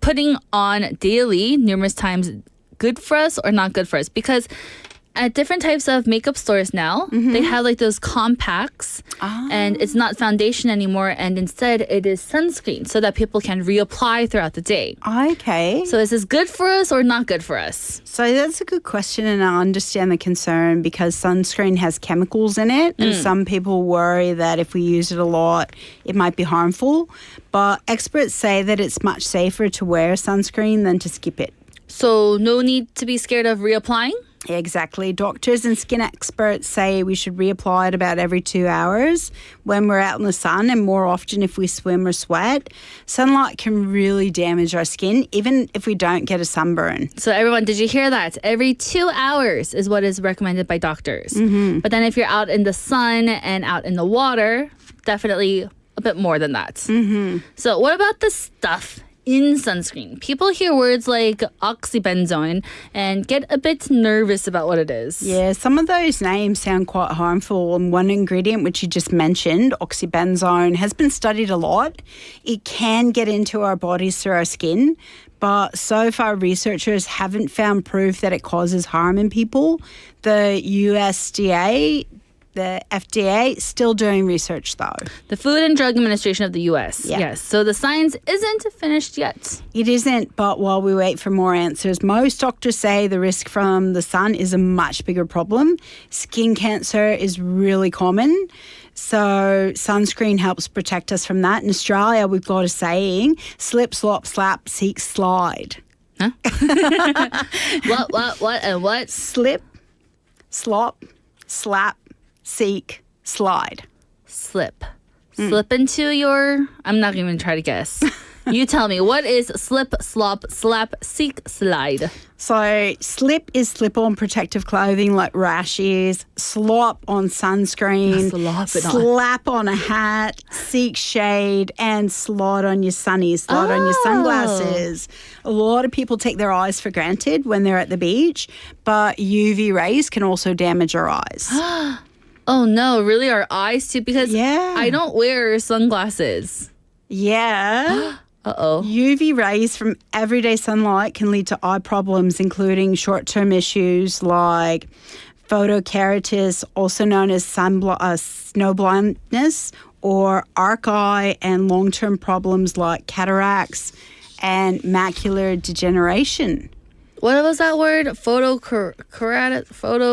Speaker 3: putting on daily, numerous times, good for us or not good for us? Because at different types of makeup stores now, they have like those compacts, and it's not foundation anymore, and instead it is sunscreen so that people can reapply throughout the day.
Speaker 7: Okay.
Speaker 3: So is this good for us or not good for us?
Speaker 7: So that's a good question, and I understand the concern because sunscreen has chemicals in it, and some people worry that if we use it a lot, it might be harmful. But experts say that it's much safer to wear sunscreen than to skip it.
Speaker 3: So no need to be scared of reapplying?
Speaker 7: Exactly. Doctors and skin experts say we should reapply it about every 2 hours when we're out in the sun, and more often if we swim or sweat. Sunlight can really damage our skin, even if we don't get a sunburn.
Speaker 3: So everyone, did you hear that? Every 2 hours is what is recommended by doctors. But then if you're out in the sun and out in the water, definitely a bit more than that. So what about the stuff in sunscreen? People hear words like oxybenzone and get a bit nervous about what it is.
Speaker 7: Yeah, some of those names sound quite harmful. And one ingredient, which you just mentioned, oxybenzone, has been studied a lot. It can get into our bodies through our skin, but so far researchers haven't found proof that it causes harm in people. The USDA, the FDA, still doing research though.
Speaker 3: The Food and Drug Administration of the U.S.
Speaker 7: Yeah.
Speaker 3: Yes. So the science isn't finished yet.
Speaker 7: It isn't, but while we wait for more answers, most doctors say the risk from the sun is a much bigger problem. Skin cancer is really common, so sunscreen helps protect us from that. In Australia, we've got a saying, slip, slop, slap, seek, slide.
Speaker 3: Huh? What, and what?
Speaker 7: Slip, slop, slap, seek, slide.
Speaker 3: Slip. Slip into your... I'm not even try to guess. You tell me, what is slip, slop, slap, seek, slide?
Speaker 7: So slip is slip-on protective clothing like rashes, slop on sunscreen, slap on a hat, seek shade, and slide on your sunnies, slide on your sunglasses. A lot of people take their eyes for granted when they're at the beach, but UV rays can also damage our eyes.
Speaker 3: Oh no, really? Our eyes too? Because
Speaker 7: Yeah.
Speaker 3: I don't wear sunglasses.
Speaker 7: Yeah.
Speaker 3: Uh-oh.
Speaker 7: UV rays from everyday sunlight can lead to eye problems, including short-term issues like photokeratitis, also known as snow blindness, or arc eye, and long-term problems like cataracts and macular degeneration.
Speaker 3: What was that word? Photo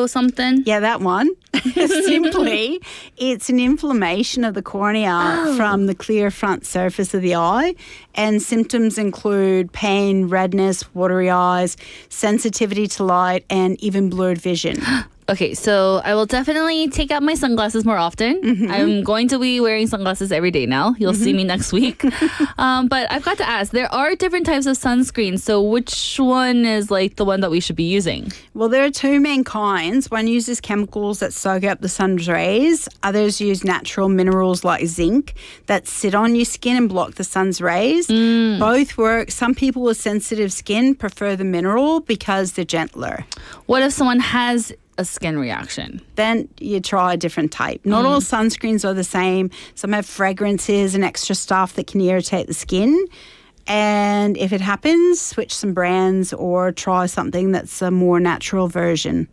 Speaker 3: something?
Speaker 7: Yeah, that one. Simply, it's an inflammation of the cornea from the clear front surface of the eye, and symptoms include pain, redness, watery eyes, sensitivity to light, and even blurred vision.
Speaker 3: Okay, so I will definitely take out my sunglasses more often. I'm going to be wearing sunglasses every day now. You'll see me next week. But I've got to ask, there are different types of sunscreen. So which one is like the one that we should be using?
Speaker 7: Well, there are two main kinds. One uses chemicals that soak up the sun's rays. Others use natural minerals like zinc that sit on your skin and block the sun's rays. Both work. Some people with sensitive skin prefer the mineral because they're gentler.
Speaker 3: What if someone has a skin reaction?
Speaker 7: Then you try a different type. Not all sunscreens are the same. Some have fragrances and extra stuff that can irritate the skin. And if it happens, switch some brands or try something that's a more natural version.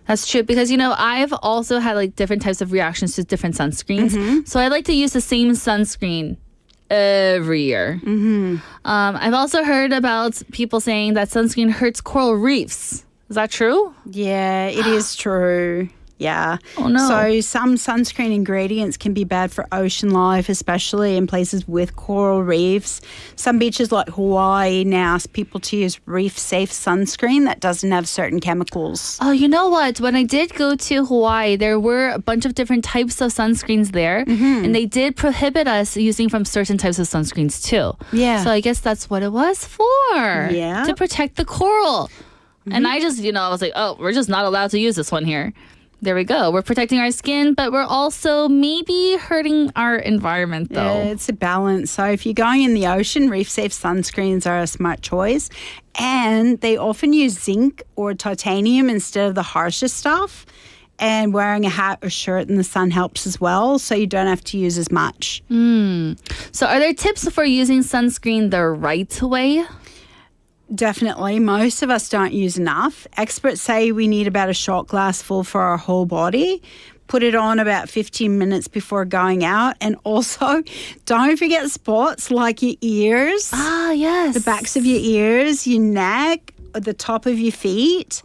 Speaker 3: That's true, because, you know, I've also had like different types of reactions to different sunscreens. So I like to use the same sunscreen every year. I've also heard about people saying that sunscreen hurts coral reefs. Is that true?
Speaker 7: Yeah, it is true. Yeah.
Speaker 3: Oh, no.
Speaker 7: So some sunscreen ingredients can be bad for ocean life, especially in places with coral reefs. Some beaches like Hawaii now ask people to use reef-safe sunscreen that doesn't have certain chemicals.
Speaker 3: Oh, you know what? When I did go to Hawaii, there were a bunch of different types of sunscreens there, and they did prohibit us using from certain types of sunscreens too.
Speaker 7: Yeah.
Speaker 3: So I guess that's what it was for.
Speaker 7: Yeah.
Speaker 3: To protect the coral. And I just, you know, I was like, oh, we're just not allowed to use this one here. There we go. We're protecting our skin, but we're also maybe hurting our environment, though.
Speaker 7: Yeah, it's a balance. So if you're going in the ocean, reef-safe sunscreens are a smart choice. And they often use zinc or titanium instead of the harsher stuff. And wearing a hat or shirt in the sun helps as well, so you don't have to use as much.
Speaker 3: So are there tips for using sunscreen the right way?
Speaker 7: Definitely. Most of us don't use enough. Experts say we need about a shot glass full for our whole body. Put it on about 15 minutes before going out. And also, don't forget spots like your ears.
Speaker 3: Ah, yes.
Speaker 7: The backs of your ears, your neck, the top of your feet.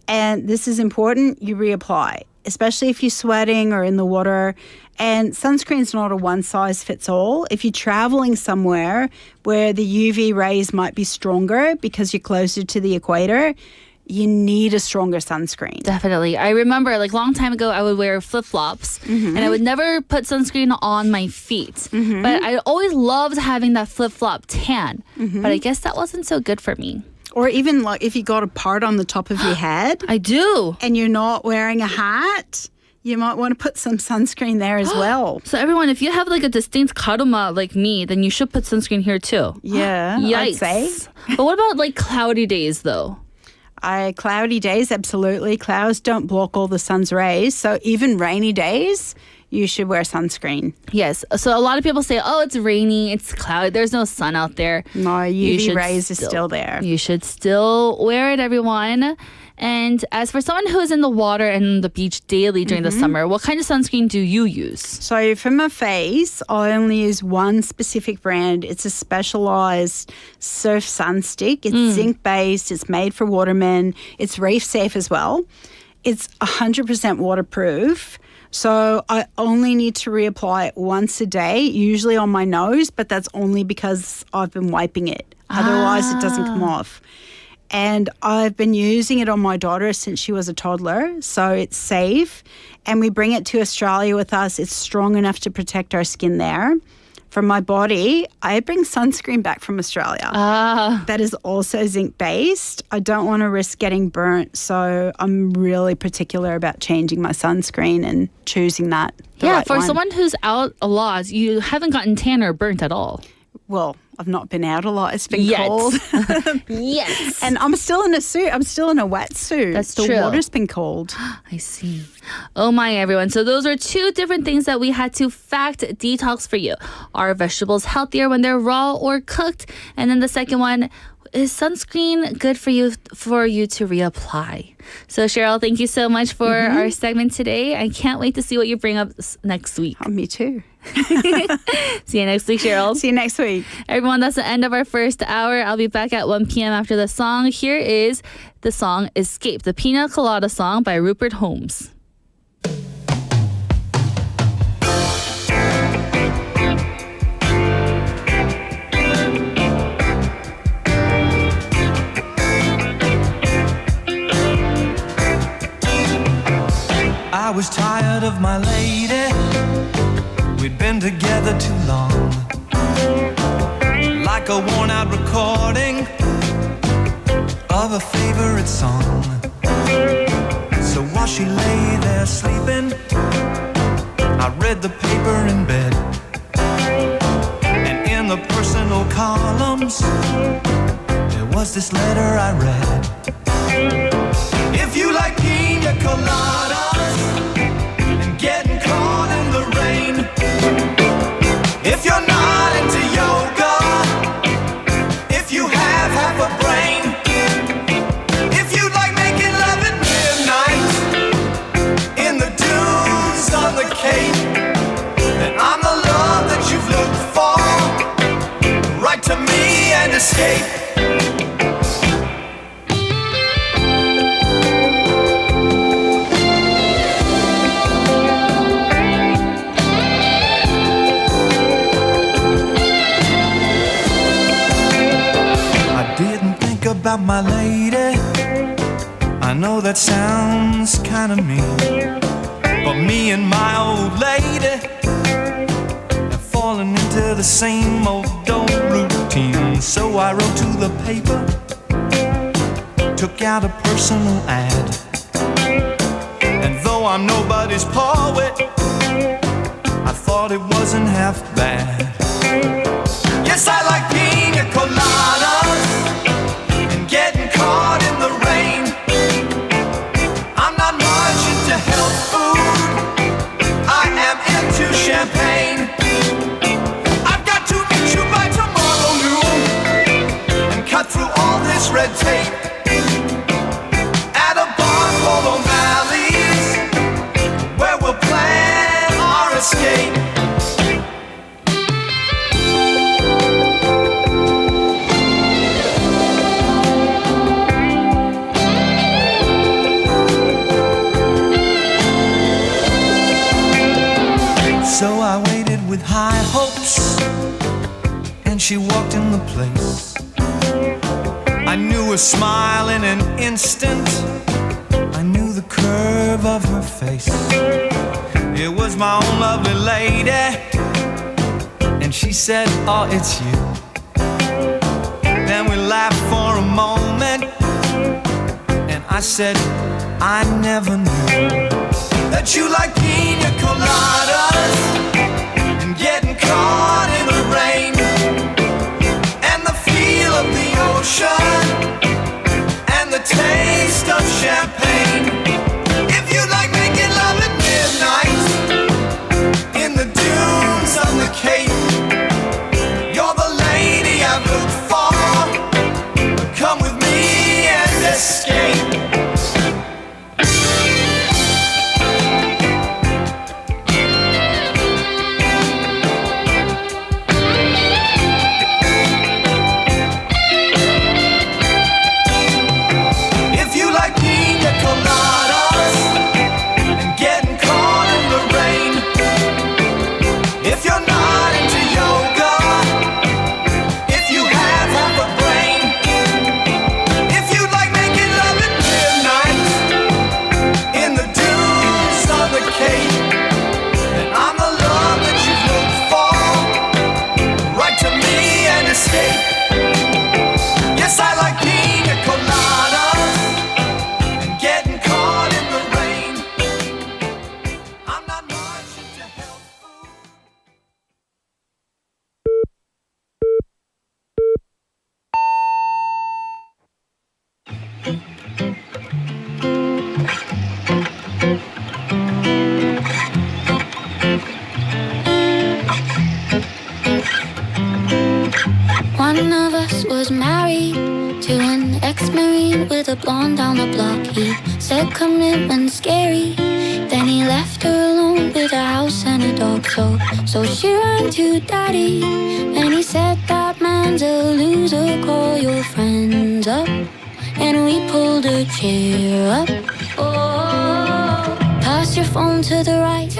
Speaker 7: And this is important, you reapply, especially if you're sweating or in the water. And sunscreen's not a one-size-fits-all. If you're traveling somewhere where the UV rays might be stronger because you're closer to the equator, you need a stronger sunscreen.
Speaker 3: Definitely. I remember like long time ago, I would wear flip-flops and I would never put sunscreen on my feet. But I always loved having that flip-flop tan. But I guess that wasn't so good for me.
Speaker 7: Or even like if you got a part on the top of your head
Speaker 3: I do.
Speaker 7: and you're not wearing a hat, you might want to put some sunscreen there as well.
Speaker 3: So everyone, if you have like a distinct karuma like me, then you should put sunscreen here too.
Speaker 7: Yeah,
Speaker 3: Yikes.
Speaker 7: I'd say.
Speaker 3: But what about like cloudy days though?
Speaker 7: Cloudy days, absolutely. Clouds don't block all the sun's rays. So even rainy days, you should wear sunscreen.
Speaker 3: Yes. So a lot of people say, oh, it's rainy, it's cloudy, there's no sun out there.
Speaker 7: No, UV rays are still there.
Speaker 3: You should still wear it, everyone. And as for someone who is in the water and the beach daily during the summer, what kind of sunscreen do you use?
Speaker 7: So for my face, I only use one specific brand. It's a specialized surf sun stick. It's zinc-based. It's made for watermen. It's reef safe as well. It's 100% waterproof. So I only need to reapply it once a day, usually on my nose, but that's only because I've been wiping it. Otherwise, it doesn't come off. And I've been using it on my daughter since she was a toddler, so it's safe. And we bring it to Australia with us. It's strong enough to protect our skin there. For my body, I bring sunscreen back from Australia. That is also zinc-based. I don't want to risk getting burnt, so I'm really particular about changing my sunscreen and choosing that.
Speaker 3: For someone who's out a lot, you haven't gotten tan or burnt at all.
Speaker 7: Well, I've not been out a lot. It's been cold.
Speaker 3: Yes.
Speaker 7: And I'm still in a suit. I'm still in a wetsuit.
Speaker 3: That's
Speaker 7: the
Speaker 3: true.
Speaker 7: water's been cold.
Speaker 3: I see. Oh my, everyone. So those are two different things that we had to fact detox for you. Are vegetables healthier when they're raw or cooked? And then the second one, is sunscreen good for you to reapply? So Cheryl, thank you so much for our segment today. I can't wait to see what you bring up next week.
Speaker 7: Oh, me too.
Speaker 3: See you next week, Cheryl.
Speaker 7: See you next week.
Speaker 3: Everyone, that's the end of our first hour. I'll be back at 1 p.m. after the song. Here is the song Escape, the Pina Colada song by Rupert Holmes.
Speaker 9: I was tired of my lady. We'd been together too long. Like a worn out recording of a favorite song. So while she lay there sleeping, I read the paper in bed. And in the personal columns, there was this letter I read. If you like pina coladas and getting caught in the rain, if you're not into yoga, if you have half a brain, if you like making love at midnight in the dunes on the Cape, then I'm the love that you've looked for. Write to me and escape. About my lady, I know that sounds kinda mean, but me and my old lady have fallen into the same old routine. So I wrote to the paper, took out a personal ad, and though I'm nobody's poet, I thought it wasn't half bad. Yes, I like pina coladas, getting caught in the rain. I'm not much into health food, I am into champagne. I've got to meet you by tomorrow noon and cut through all this this red tape at a bar called O'Malley's, where we'll plan our escape. So I waited with high hopes, and she walked in the place. I knew her smile in an instant, I knew the curve of her face. It was my own lovely lady, and she said, oh, it's you. Then we laughed for a moment, and I said, I never knew that you like pina coladas and getting caught in the rain and the feel of the ocean and the taste of champagne. If you like making love at midnight in the dunes on the Cape, you're the lady I've looked for. Come with me and escape.
Speaker 10: One of us was married to an ex-marine with a blonde down the block. He said commitment's scary. Then he left her alone with a house and a dog. So she ran to daddy, and he said that man's a loser. Call your friends up. And we pulled a chair up. Oh, pass your phone to the right.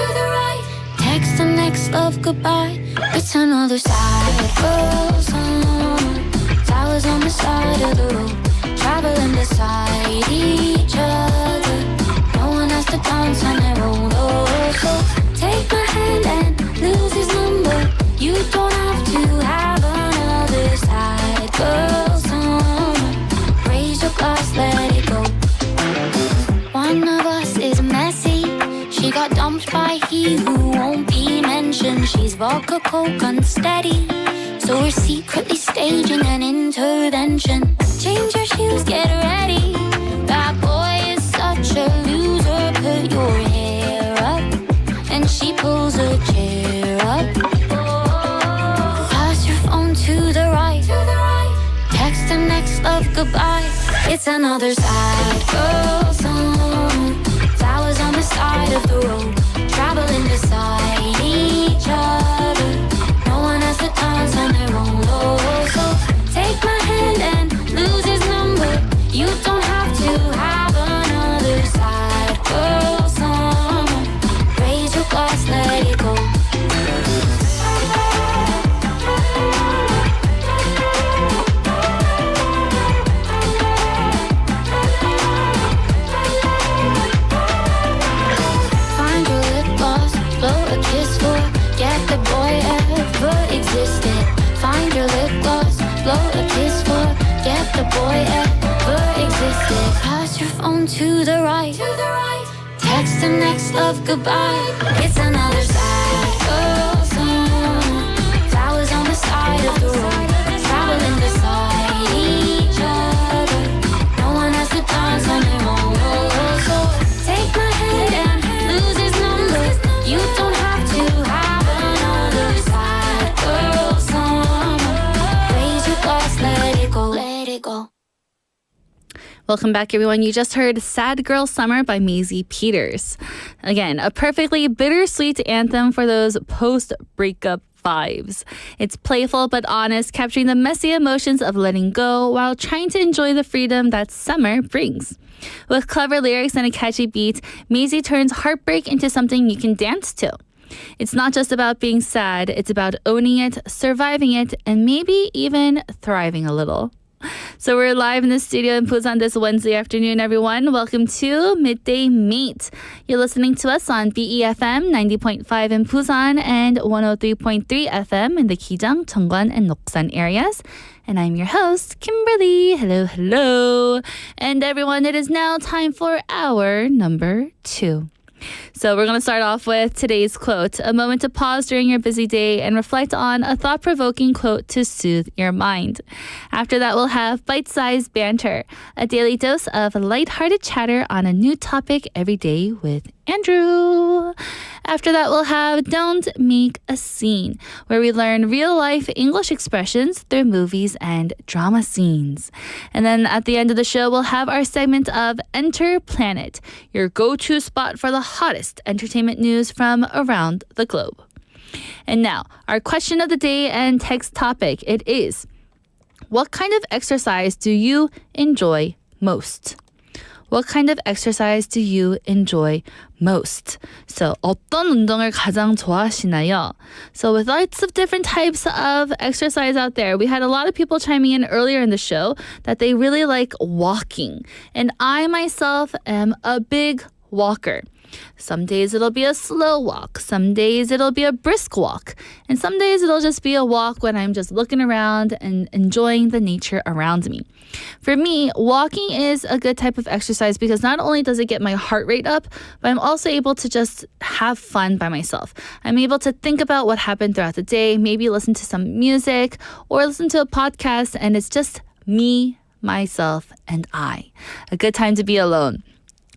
Speaker 10: Text the next love goodbye. It's another sad girl summer. Flowers on the side of the road, traveling beside each other. No one has to dance on their own. Oh, so take my hand and lose his number. You don't have to have another sad girl summer. Raise your glass, let it go. One of us is messy. She got dumped by he who won't be mentioned. She's vodka coke unsteady, so we're secretly staging an intervention. Change your shoes, get ready. That boy is such a loser. Put your hair up. And she pulls a chair up. Pass your phone to the right. Text the next love goodbye. It's another sad girl song. Flowers on the side of the road, traveling beside each other. No one has to dance on their own. Oh, so take my hand and lose his number. You don't have to have another sad girl song. Raise your glass, let it go. Find your lip gloss, blow a kiss for, get the boy ever existed. Find your lip gloss, blow a kiss for, get the boy ever existed. Pass your phone to the right. Text the next love goodbye. It's another sad girl song. Flowers on the side of the road, traveling beside each other. No one has to dance on their own. So take my hand and lose his number. You don't have to have another sad girl song. Raise your glass, let it go, let it go.
Speaker 3: Welcome back, everyone. You just heard Sad Girl Summer by Maisie Peters. Again, a perfectly bittersweet anthem for those post-breakup vibes. It's playful but honest, capturing the messy emotions of letting go while trying to enjoy the freedom that summer brings. With clever lyrics and a catchy beat, Maisie turns heartbreak into something you can dance to. It's not just about being sad, it's about owning it, surviving it, and maybe even thriving a little. So we're live in the studio in Busan this Wednesday afternoon, everyone. Welcome to Midday Mate. You're listening to us on BEFM 90.5 in Busan and 103.3 FM in the Gijang, Cheongwan, and Noksan areas. And I'm your host, Kimberly. Hello, hello. And everyone, it is now time for hour number 2. So we're going to start off with today's quote, a moment to pause during your busy day and reflect on a thought-provoking quote to soothe your mind. After that, we'll have bite-sized banter, a daily dose of lighthearted chatter on a new topic every day with Andrew. After that, we'll have Don't Make a Scene, where we learn real-life English expressions through movies and drama scenes. And then at the end of the show, we'll have our segment of Enter Planet, your go-to spot for the hottest entertainment news from around the globe. And now, our question of the day and text topic, it is, what kind of exercise do you enjoy most? What kind of exercise do you enjoy most? So, 어떤 운동을 가장 좋아하시나요? So, with lots of different types of exercise out there, we had a lot of people chiming in earlier in the show that they really like walking. And I myself am a big walker. Some days it'll be a slow walk. Some days it'll be a brisk walk. And some days it'll just be a walk when I'm just looking around and enjoying the nature around me. For me, walking is a good type of exercise because not only does it get my heart rate up, but I'm also able to just have fun by myself. I'm able to think about what happened throughout the day, maybe listen to some music or listen to a podcast, and it's just me, myself, and I. A good time to be alone.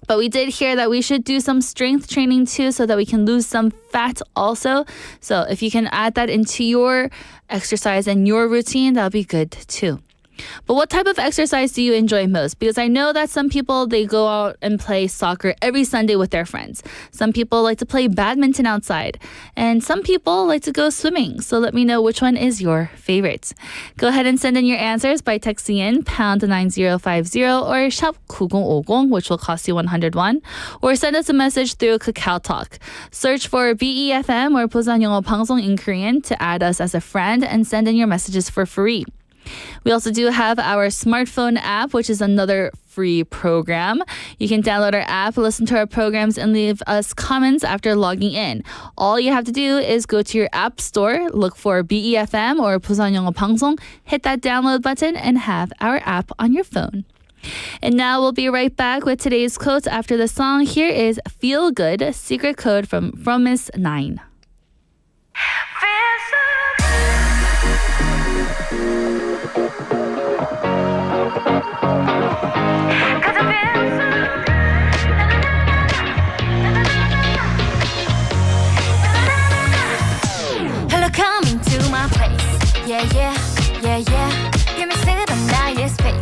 Speaker 3: But we did hear that we should do some strength training too so that we can lose some fat also. So if you can add that into your exercise and your routine, that'll be good too. But what type of exercise do you enjoy most? Because I know that some people, they go out and play soccer every Sunday with their friends. Some people like to play badminton outside. And some people like to go swimming. So let me know which one is your favorite. Go ahead and send in your answers by texting in pound 9050 or shop 9050, which will cost you 101. Or send us a message through Kakao Talk. Search for BEFM or 부산영어방송 in Korean to add us as a friend and send in your messages for free. We also do have our smartphone app, which is another free program. You can download our app, listen to our programs, and leave us comments after logging in. All you have to do is go to your app store, look for BEFM or 부산영어방송, hit that download button, and have our app on your phone. And now we'll be right back with today's quotes after the song. Here is Feel Good, Secret Code from Miss 9.
Speaker 10: Hello, coming to my place. Yeah, yeah, yeah, yeah. Give me sit on 나의 space.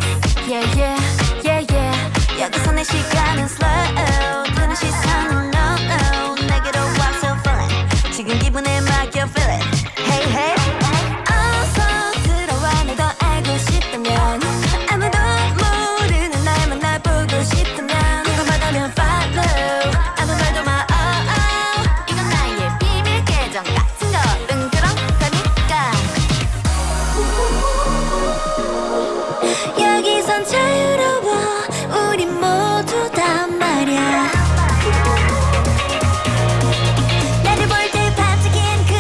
Speaker 10: Yeah, yeah, yeah, yeah. 여기서 내 시간은 slow. 드는 시선은 no, no. 내게로 와 so fun. 지금 기분에 맡겨 feel it. Hey, hey. 어서 들어와 널 더 알고 싶다면 아무도 모르는 날 만나보고 싶다면 궁금하다면 follow. 아무 말도 마, oh, oh. 이건 나의 비밀 계정 같은 거든 그런 거니까 여기선 자유로워 우리 모두 다 말야 나를 볼 때 반짝이는 그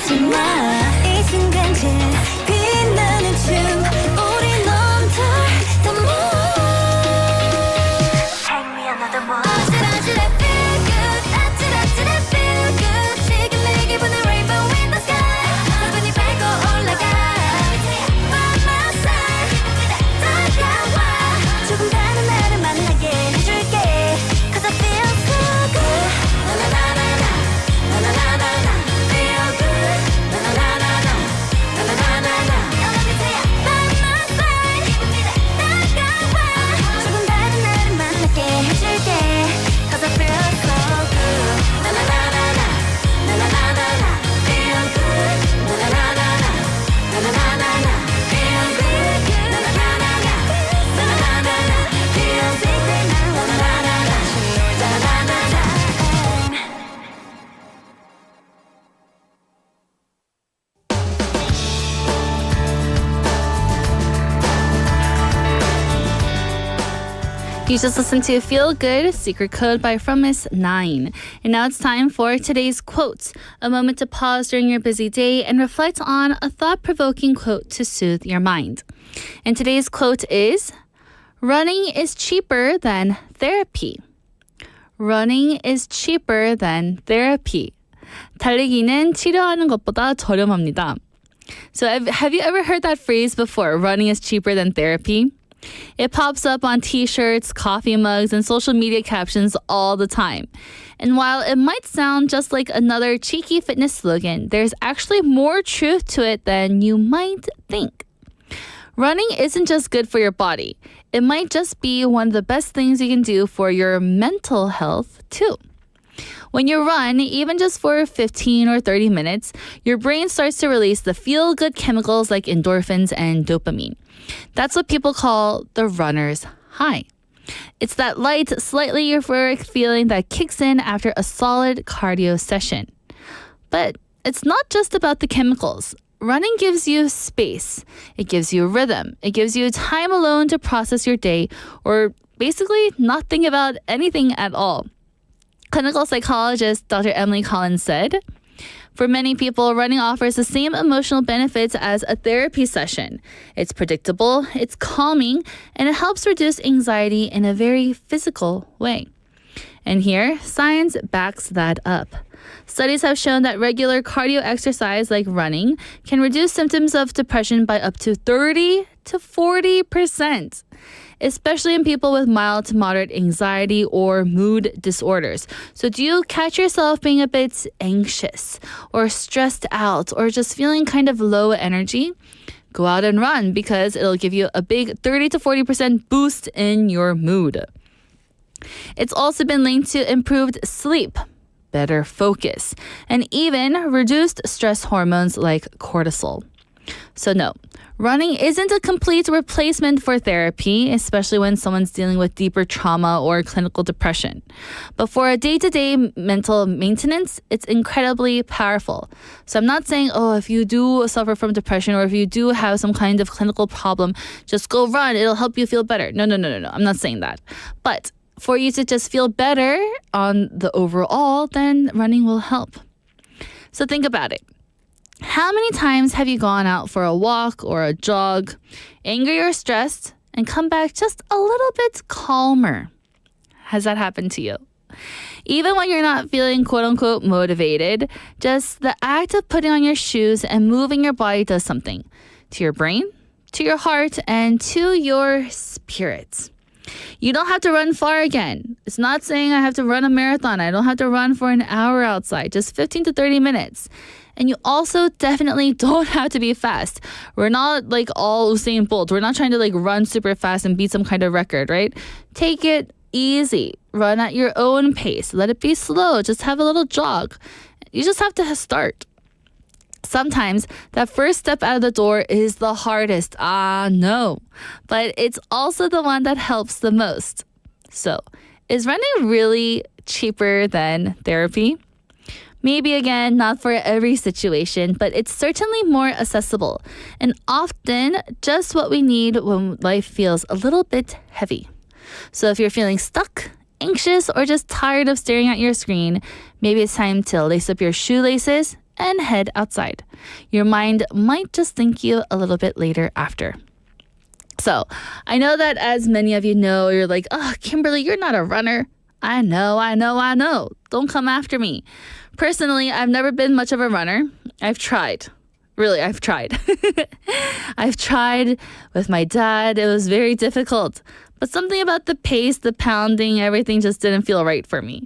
Speaker 10: 잊지 마이 순간 제일 빛나는 춤 우리 넘돌 the moon Hang me another one 아찔아찔해 feel good 아찔아찔해 feel good 지금 내 기분은 rainbow in the sky 기분이 밟고 올라가 By my side 다가와 조금 다른 나를 만나게 해줄게 Cause I feel so good 나나나나나 나나나나나 feel good 나나나나나 나나나나나 Let me tell you by my side 다가와 조금 다른 나를 만나게 해줄게 Cause I feel so good 나나나나나 나나나나나 feel good 나나나나나 나나나나나 feel good 나나나나나 나나나나나 feel secret 나나나나나 나나나나나
Speaker 3: You just listened to Feel Good, Secret Code by From Miss 9. And now it's time for today's quote, a moment to pause during your busy day and reflect on a thought-provoking quote to soothe your mind. And today's quote is, running is cheaper than therapy. Running is cheaper than therapy. 달리기는 치료하는 것보다 저렴합니다. So have you ever heard that phrase before, running is cheaper than therapy? It pops up on t-shirts, coffee mugs, and social media captions all the time. And while it might sound just like another cheeky fitness slogan, there's actually more truth to it than you might think. Running isn't just good for your body. It might just be one of the best things you can do for your mental health, too. When you run, even just for 15 or 30 minutes, your brain starts to release the feel-good chemicals like endorphins and dopamine. That's what people call the runner's high. It's that light, slightly euphoric feeling that kicks in after a solid cardio session. But it's not just about the chemicals. Running gives you space. It gives you rhythm. It gives you time alone to process your day or basically not think about anything at all. Clinical psychologist Dr. Emily Collins said, for many people, running offers the same emotional benefits as a therapy session. It's predictable, it's calming, and it helps reduce anxiety in a very physical way. And here, science backs that up. Studies have shown that regular cardio exercise like running can reduce symptoms of depression by up to 30 to 40%. Especially in people with mild to moderate anxiety or mood disorders. So do you catch yourself being a bit anxious or stressed out or just feeling kind of low energy? Go out and run because it'll give you a big 30 to 40% boost in your mood. It's also been linked to improved sleep, better focus, and even reduced stress hormones like cortisol. So no, running isn't a complete replacement for therapy, especially when someone's dealing with deeper trauma or clinical depression. But for a day-to-day mental maintenance, it's incredibly powerful. So I'm not saying, if you do suffer from depression or if you do have some kind of clinical problem, just go run. It'll help you feel better. No. I'm not saying that. But for you to just feel better on the overall, then running will help. So think about it. How many times have you gone out for a walk or a jog, angry or stressed, and come back just a little bit calmer? Has that happened to you? Even when you're not feeling quote-unquote motivated, just the act of putting on your shoes and moving your body does something to your brain, to your heart, and to your spirit. You don't have to run far again. It's not saying I have to run a marathon. I don't have to run for an hour outside, just 15 to 30 minutes. And you also definitely don't have to be fast. We're not like all Usain Bolt. We're not trying to like run super fast and beat some kind of record, right? Take it easy. Run at your own pace. Let it be slow. Just have a little jog. You just have to start. Sometimes that first step out of the door is the hardest. No. But it's also the one that helps the most. So, is running really cheaper than therapy? Maybe again, not for every situation, but it's certainly more accessible and often just what we need when life feels a little bit heavy. So if you're feeling stuck, anxious, or just tired of staring at your screen, maybe it's time to lace up your shoelaces and head outside. Your mind might just thank you a little bit later after. So, I know that as many of you know, you're like, oh, Kimberly, you're not a runner. I know. Don't come after me. Personally, I've never been much of a runner. I've tried. Really, I've tried. I've tried with my dad. It was very difficult. But something about the pace, the pounding, everything just didn't feel right for me.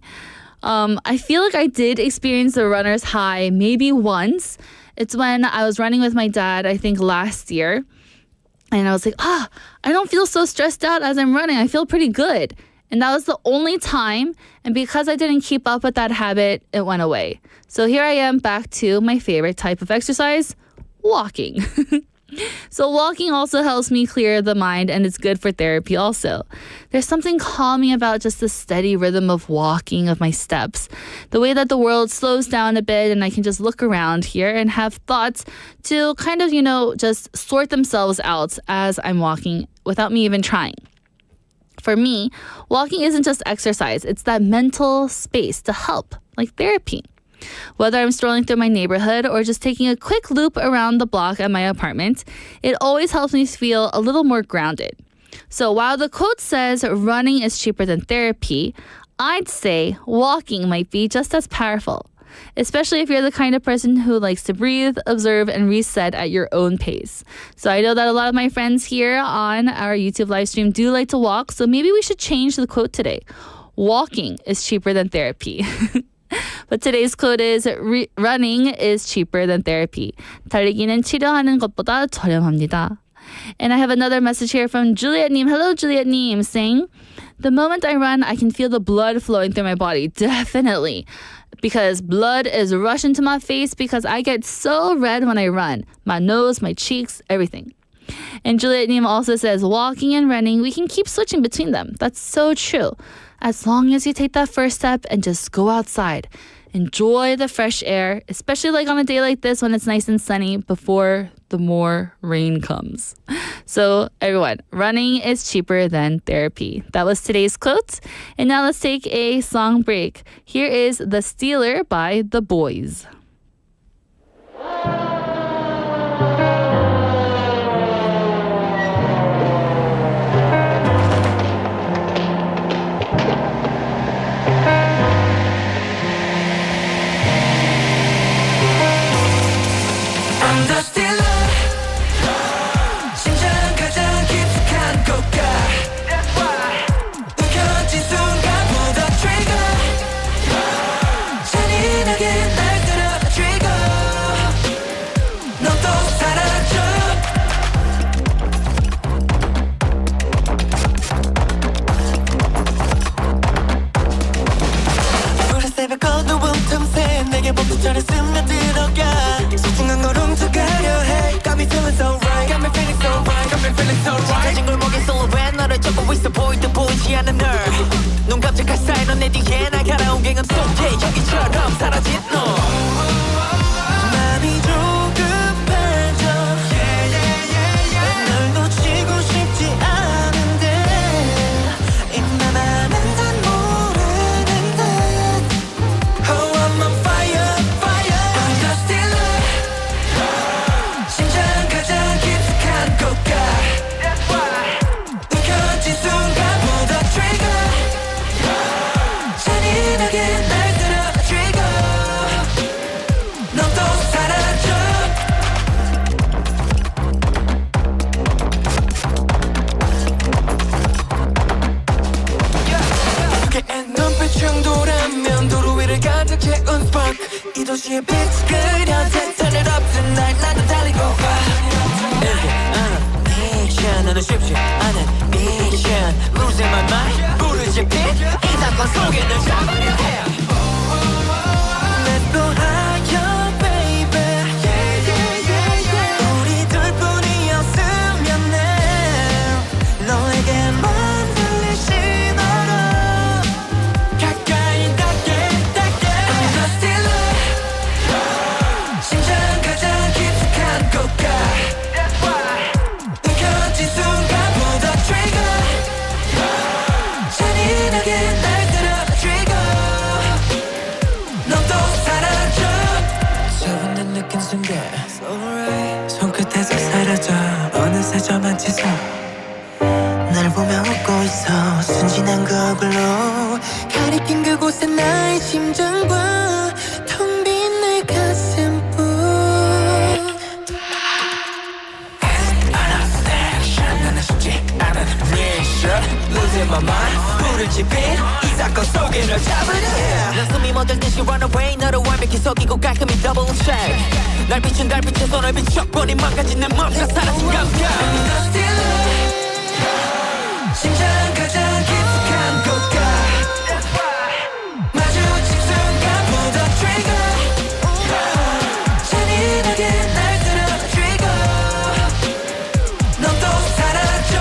Speaker 3: I feel like I did experience the runner's high maybe once. It's when I was running with my dad, I think last year. And I was like, I don't feel so stressed out as I'm running. I feel pretty good. And that was the only time. And because I didn't keep up with that habit, it went away. So here I am back to my favorite type of exercise, walking. So walking also helps me clear the mind, and it's good for therapy also. There's something calming about just the steady rhythm of walking, of my steps. The way that the world slows down a bit and I can just look around here and have thoughts to kind of, just sort themselves out as I'm walking without me even trying. For me, walking isn't just exercise. It's that mental space to help, like therapy. Whether I'm strolling through my neighborhood or just taking a quick loop around the block at my apartment, it always helps me feel a little more grounded. So while the quote says running is cheaper than therapy, I'd say walking might be just as powerful, especially if you're the kind of person who likes to breathe, observe, and reset at your own pace. So I know that a lot of my friends here on our YouTube live stream do like to walk, so maybe we should change the quote today. Walking is cheaper than therapy. But today's quote is running is cheaper than therapy. 달리기는 치료하는 것보다 저렴합니다. And I have another message here from Juliet Neem. Hello, Juliet Neem, saying, the moment I run, I can feel the blood flowing through my body. Definitely. Because blood is rushing to my face because I get so red when I run. My nose, my cheeks, everything. And Juliet Neem also says, walking and running, we can keep switching between them. That's so true. As long as you take that first step and just go outside. Enjoy the fresh air, especially like on a day like this when it's nice and sunny before the more rain comes. So everyone, running is cheaper than therapy. That was today's quote. And now let's take a song break. Here is The Stealer by The Boys.
Speaker 6: 새저만 채서 날 보며 웃고 있어 순진한 그 얼굴로 가리킨 그곳에 나의 심장과 텅 빈 내 가슴뿐 나는 쉽지 않은 미션 Losing my mind 불을 지핀 이 사건 속에 널 잡으려 해 난 숨이 멎을 듯이 run away 너를 완벽히 속이고 깔끔히 double check 날 비춘 달빛에 손을 비춰버린 망가진 내 맘과 사라진 감각 심장 가장 깊숙한 곳가 마주친 순간 pull the trigger 잔인하게 날 쓰러뜨리고 넌 또 사라져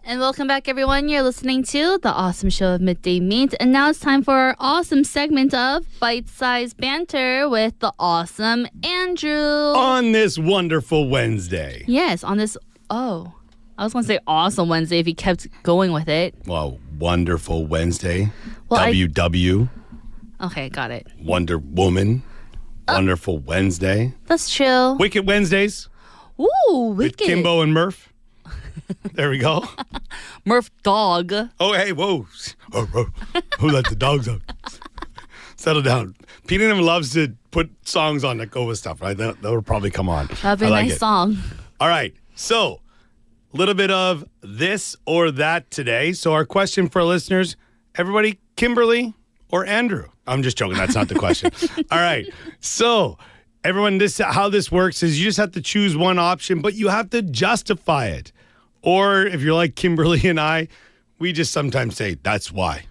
Speaker 3: And welcome back, everyone. You're listening to The Awesome Show of Midday Mate. And now it's time for our awesome segment of Bite-Sized Banter with the awesome Andrew.
Speaker 11: On this wonderful Wednesday.
Speaker 3: Yes, on this... Oh, I was going to say awesome Wednesday if you kept going with it.
Speaker 11: Well, wonderful Wednesday.
Speaker 3: Well,
Speaker 11: WW.
Speaker 3: Okay, got it.
Speaker 11: Wonder Woman. Wonderful Wednesday.
Speaker 3: That's true.
Speaker 11: Wicked Wednesdays.
Speaker 3: Ooh,
Speaker 11: With
Speaker 3: wicked.
Speaker 11: Kimbo and Murph. There we go.
Speaker 3: Murph dog.
Speaker 11: Oh, hey, whoa. Who let the dogs out? Settle down. Pete and him loves to put songs on that go with stuff, right? That'll probably come on.
Speaker 3: That'd be a nice song.
Speaker 11: All right. So, a little bit of this or that today. So, our question for our listeners, everybody, Kimberly or Andrew? I'm just joking. That's not the question. All right. So, everyone, how this works is you just have to choose one option, but you have to justify it. Or if you're like Kimberly and I, we just sometimes say, that's why.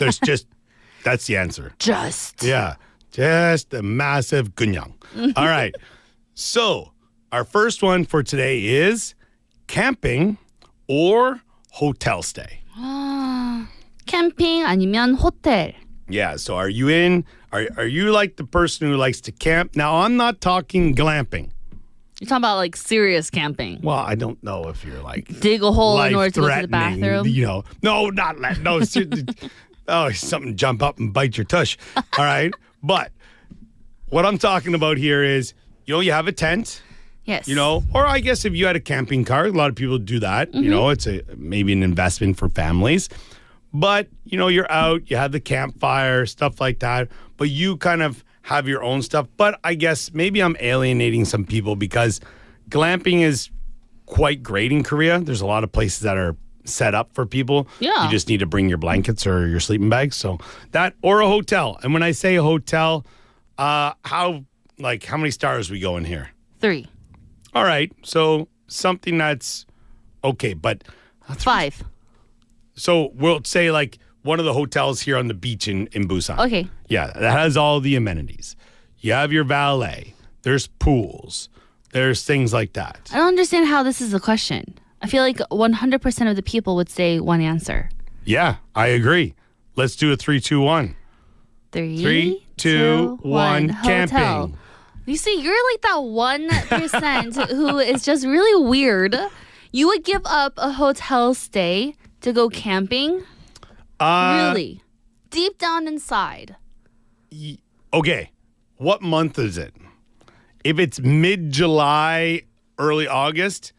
Speaker 11: That's the answer. Yeah. Just a massive gunyang. All right. So, our first one for today is camping or hotel stay.
Speaker 3: 캠핑 아니면 호텔.
Speaker 11: Yeah. So, are you like the person who likes to camp? Now, I'm not talking glamping.
Speaker 3: You're talking about like serious camping.
Speaker 11: Well, I don't know if you're like
Speaker 3: dig a hole in order to go to the bathroom.
Speaker 11: You know, something jump up and bite your tush. All right, but what I'm talking about here is, you have a tent.
Speaker 3: Yes.
Speaker 11: Or I guess if you had a camping car, a lot of people do that.
Speaker 3: Mm-hmm.
Speaker 11: It's maybe an investment for families. But you're out, you have the campfire, stuff like that. But you kind of have your own stuff. But I guess maybe I'm alienating some people because glamping is quite great in Korea. There's a lot of places that are set up for people.
Speaker 3: Yeah.
Speaker 11: You just need to bring your blankets or your sleeping bags. So that, or a hotel. And when I say a hotel, how many stars we go in here?
Speaker 3: 3.
Speaker 11: All right. So something that's okay, but
Speaker 3: 5.
Speaker 11: So we'll say like one of the hotels here on the beach in Busan.
Speaker 3: Okay.
Speaker 11: Yeah, that has all the amenities. You have your valet. There's pools. There's things like that.
Speaker 3: I don't understand how this is a question. I feel like 100% of the people would say one answer.
Speaker 11: Yeah, I agree. Let's do a 3, 2, 1. 3, 2, 1. Camping.
Speaker 3: Hotel. You see, you're like that 1% who is just really weird. You would give up a hotel stay to go camping? Really? Deep down inside.
Speaker 11: Okay. What month is it? If it's mid-July, early August,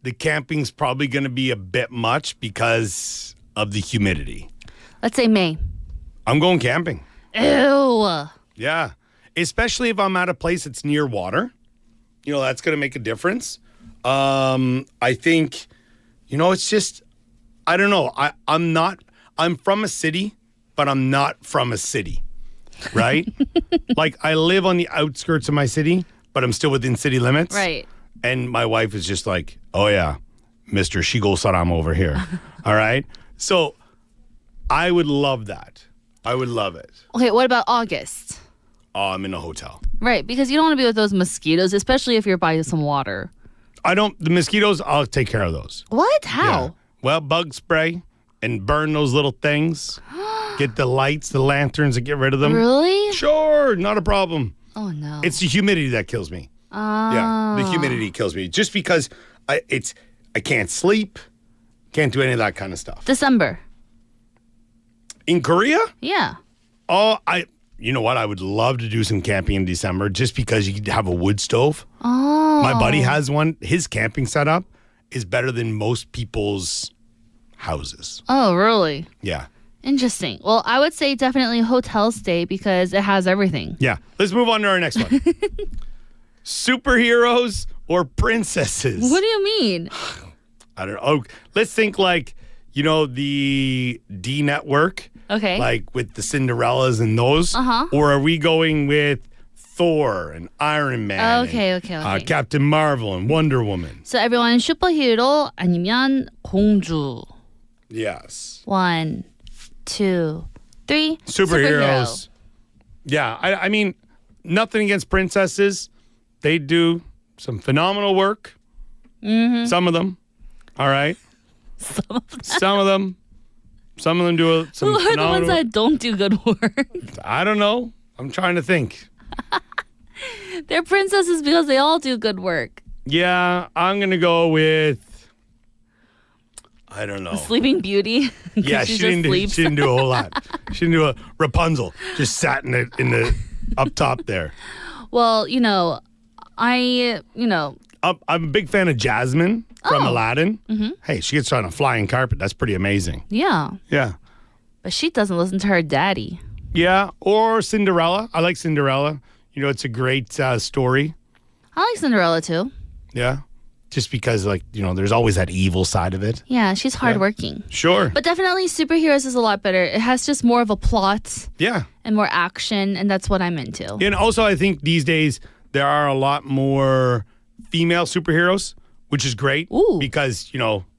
Speaker 11: the camping's probably going to be a bit much because of the humidity.
Speaker 3: Let's say May.
Speaker 11: I'm going camping.
Speaker 3: Ew.
Speaker 11: Yeah. Especially if I'm at a place that's near water. That's going to make a difference. I think, it's just, I don't know. I'm from a city, but I'm not from a city, right? Like I live on the outskirts of my city, but I'm still within city limits.
Speaker 3: Right.
Speaker 11: And my wife is just like, oh yeah, Mr. Shigol Saram over here. All right. So I would love that. I would love it.
Speaker 3: Okay, what about August?
Speaker 11: Oh, I'm in a hotel.
Speaker 3: Right, because you don't want to be with those mosquitoes, especially if you're by some water.
Speaker 11: The mosquitoes, I'll take care of those.
Speaker 3: What? How?
Speaker 11: Yeah. Well, bug spray and burn those little things. Get the lights, the lanterns, and get rid of them.
Speaker 3: Really?
Speaker 11: Sure, not a problem.
Speaker 3: Oh no.
Speaker 11: It's the humidity that kills me. Yeah, the humidity kills me. Just because I can't sleep, can't do any of that kind of stuff.
Speaker 3: December.
Speaker 11: In Korea?
Speaker 3: Yeah.
Speaker 11: Oh, you know what? I would love to do some camping in December just because you could have a wood stove.
Speaker 3: Oh.
Speaker 11: My buddy has one. His camping setup is better than most people's houses.
Speaker 3: Oh, really?
Speaker 11: Yeah.
Speaker 3: Interesting. Well, I would say definitely hotel stay because it has everything.
Speaker 11: Yeah. Let's move on to our next one. Superheroes or princesses?
Speaker 3: What do you mean?
Speaker 11: I don't know. Oh, let's think like, the D network.
Speaker 3: Okay.
Speaker 11: Like with the Cinderellas and those.
Speaker 3: Uh-huh.
Speaker 11: Or are we going with Thor and Iron Man?
Speaker 3: Okay.
Speaker 11: Captain Marvel and Wonder Woman.
Speaker 3: So everyone, 슈퍼히어로 아니면 공주.
Speaker 11: Yes.
Speaker 3: 1, 2, 3.
Speaker 11: Superheroes. Yeah. I mean, nothing against princesses. They do some phenomenal work. Mm-hmm. Some of them. All right. Some of them. Some of them do some
Speaker 3: Who are the
Speaker 11: phenomenal
Speaker 3: ones that don't do good work?
Speaker 11: I don't know. I'm trying to think.
Speaker 3: They're princesses because they all do good work.
Speaker 11: Yeah, I'm going to go with, I don't know.
Speaker 3: Sleeping Beauty.
Speaker 11: Yeah, she didn't do a whole lot. She didn't do a Rapunzel. Just sat in the up top there.
Speaker 3: Well, I'm
Speaker 11: a big fan of Jasmine from Aladdin.
Speaker 3: Mm-hmm.
Speaker 11: Hey, she gets on a flying carpet. That's pretty amazing.
Speaker 3: Yeah.
Speaker 11: Yeah.
Speaker 3: But she doesn't listen to her daddy.
Speaker 11: Yeah, or Cinderella. I like Cinderella. It's a great story.
Speaker 3: I like Cinderella too.
Speaker 11: Yeah. Just because, there's always that evil side of it.
Speaker 3: Yeah, she's hardworking.
Speaker 11: Sure.
Speaker 3: But definitely superheroes is a lot better. It has just more of a plot.
Speaker 11: Yeah.
Speaker 3: And more action, and that's what I'm into.
Speaker 11: And also, I think these days there are a lot more female superheroes, which is great.
Speaker 3: Ooh.
Speaker 11: Because,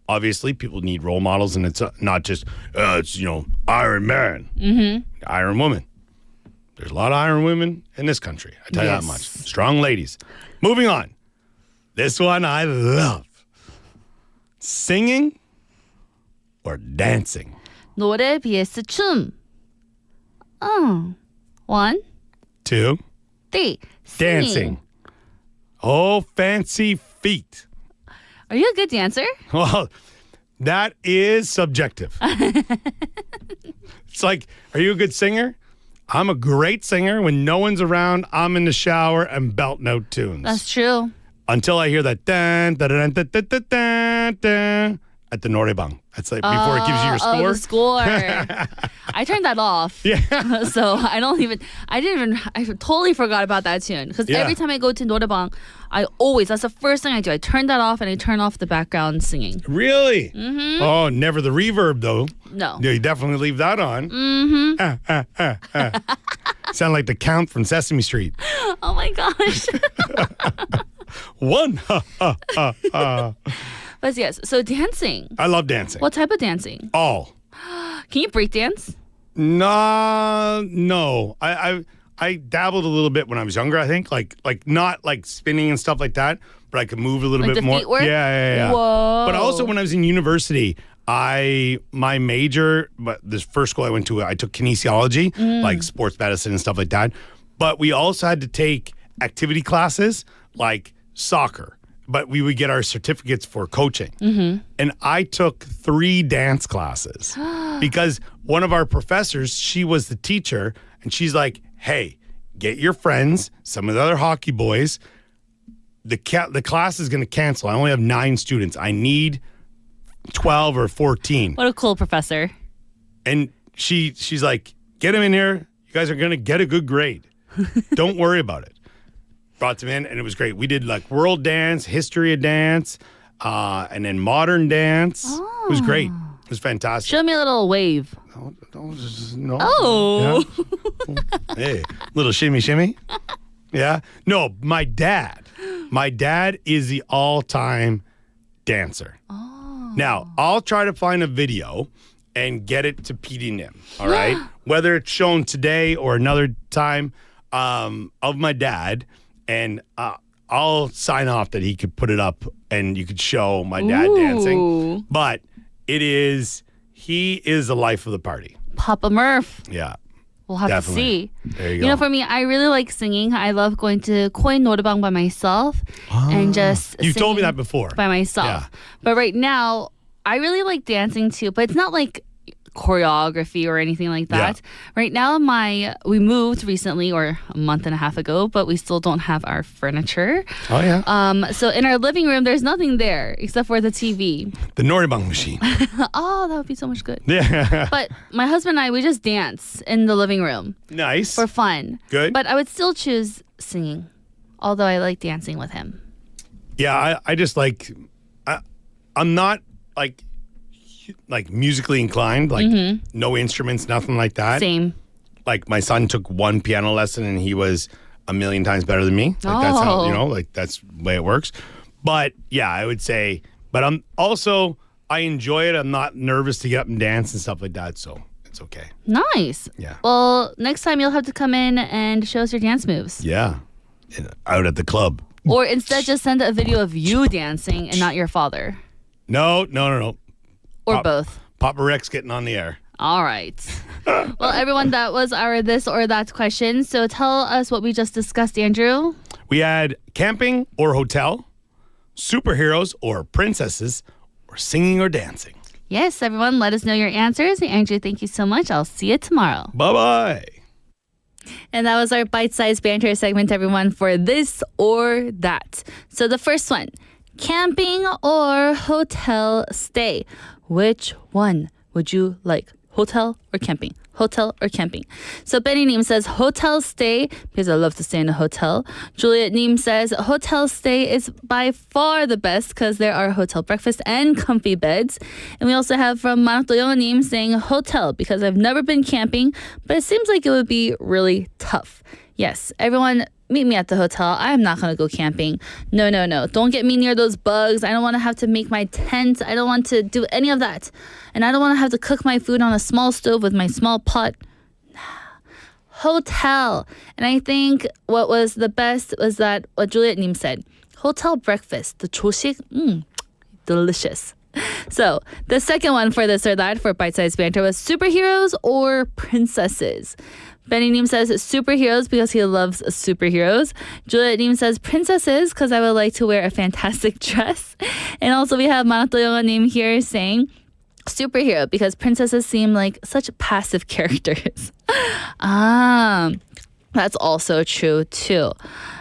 Speaker 11: obviously people need role models, and it's not just, Iron Man, Iron Woman. There's a lot of Iron Women in this country. I tell you that much. Strong ladies. Moving on. This one I love. Singing or dancing?
Speaker 3: 노래 vs 춤. 1,
Speaker 11: 2,
Speaker 3: 3.
Speaker 11: dancing. Oh, fancy feet.
Speaker 3: Are you a good dancer?
Speaker 11: Well, that is subjective. It's like, are you a good singer? I'm a great singer. When no one's around, I'm in the shower and belting out tunes.
Speaker 3: That's true.
Speaker 11: Until I hear that dun, dun, dun, dun, dun, dun, dun, dun, at the norebang. That's like before it gives you your score.
Speaker 3: Oh, the score. I turned that off.
Speaker 11: Yeah.
Speaker 3: So I totally forgot about that tune. Because every time I go to 노래방, that's the first thing I do. I turn that off and I turn off the background singing.
Speaker 11: Really? Mm-hmm. Oh, never the reverb though.
Speaker 3: No.
Speaker 11: Yeah, you definitely leave that on.
Speaker 3: Mm-hmm.
Speaker 11: Sound like the Count from Sesame Street.
Speaker 3: Oh my gosh.
Speaker 11: One.
Speaker 3: But yes, so dancing.
Speaker 11: I love dancing.
Speaker 3: What type of dancing?
Speaker 11: All.
Speaker 3: Can you break dance?
Speaker 11: No. I dabbled a little bit when I was younger, I think. Like not like spinning and stuff like that, but I could move a little
Speaker 3: like
Speaker 11: bit
Speaker 3: the
Speaker 11: more.
Speaker 3: Feet work?
Speaker 11: Yeah.
Speaker 3: Whoa.
Speaker 11: But also when I was in university, my major, but this first school I went to, I took kinesiology, like sports medicine and stuff like that. But we also had to take activity classes like soccer. But we would get our certificates for coaching. Mm-hmm. And I took 3 dance classes because one of our professors, she was the teacher, and she's like, hey, get your friends, some of the other hockey boys. The class is going to cancel. I only have 9 students. I need 12 or 14.
Speaker 3: What a cool professor.
Speaker 11: And she's like, get them in here. You guys are going to get a good grade. Don't worry about it. Brought them in, and it was great. We did like world dance, history of dance, and then modern dance. Oh. It was great. It was fantastic.
Speaker 3: Show me a little wave.
Speaker 11: No.
Speaker 3: Oh.
Speaker 11: Yeah. Hey, little shimmy, shimmy. Yeah. No, my dad is the all-time dancer. Oh. Now, I'll try to find a video and get it to PD Nim, all right? Whether it's shown today or another time of my dad. And I'll sign off that he could put it up and you could show my dad dancing. But he is the life of the party.
Speaker 3: Papa Murph.
Speaker 11: Yeah.
Speaker 3: We'll have
Speaker 11: Definitely.
Speaker 3: to see.
Speaker 11: There you
Speaker 3: You know,
Speaker 11: go.
Speaker 3: for me, I really like singing. I love going to Koin Norebang by myself and just
Speaker 11: You've told me
Speaker 3: singing
Speaker 11: that before.
Speaker 3: by myself.
Speaker 11: Yeah.
Speaker 3: But right now, I really like dancing too, but it's not like choreography or anything like that. Right now, we moved recently or a month and a half ago, but we still don't have our furniture.
Speaker 11: Oh, yeah.
Speaker 3: So in our living room, there's nothing there except for the TV.
Speaker 11: The Norebang machine.
Speaker 3: Oh, that would be so much good.
Speaker 11: Yeah.
Speaker 3: But my husband and I, we just dance in the living room
Speaker 11: Nice.
Speaker 3: for fun.
Speaker 11: Good.
Speaker 3: But I would still choose singing, although I like dancing with him.
Speaker 11: Yeah, I just like, I'm not like musically inclined, like no instruments, nothing like that.
Speaker 3: Same.
Speaker 11: Like my son took one piano lesson and he was a million times better than me. Like that's how,
Speaker 3: Oh.
Speaker 11: like that's the way it works. But yeah, I would say, but I'm also, I enjoy it. I'm not nervous to get up and dance and stuff like that. So it's okay.
Speaker 3: Nice.
Speaker 11: Yeah.
Speaker 3: Well, next time you'll have to come in and show us your dance moves.
Speaker 11: Yeah. And out at the club.
Speaker 3: Or instead, just send a video of you dancing and not your father.
Speaker 11: No.
Speaker 3: Or both.
Speaker 11: Papa Rex getting on the air.
Speaker 3: All right. Well, everyone, that was our this or that question. So tell us what we just discussed, Andrew.
Speaker 11: We had camping or hotel, superheroes or princesses, or singing or dancing.
Speaker 3: Yes, everyone, let us know your answers. Andrew, thank you so much. I'll see you tomorrow.
Speaker 11: Bye-bye.
Speaker 3: And that was our bite-sized banter segment, everyone, for this or that. So the first one, camping or hotel stay. Which one would you like? Hotel or camping? Hotel or camping? So Benny Neem says hotel stay because I love to stay in a hotel. Juliet Neem says hotel stay is by far the best because there are hotel breakfast and comfy beds. And we also have from Manakdoyo Neem saying hotel because I've never been camping, but it seems like it would be really tough. Yes, everyone, meet me at the hotel. I am not going to go camping. No. Don't get me near those bugs. I don't want to have to make my tent. I don't want to do any of that. And I don't want to have to cook my food on a small stove with my small pot. Hotel. And I think what was the best was that what Juliet Neem said. Hotel breakfast. The 조식. Delicious. So the second one for this or that for bite-sized banter was superheroes or princesses. Benny Neem says superheroes because he loves superheroes. Juliet Neem says princesses because I would like to wear a fantastic dress. And also we have Manakdoyo Neem here saying superhero because princesses seem like such passive characters. That's also true too.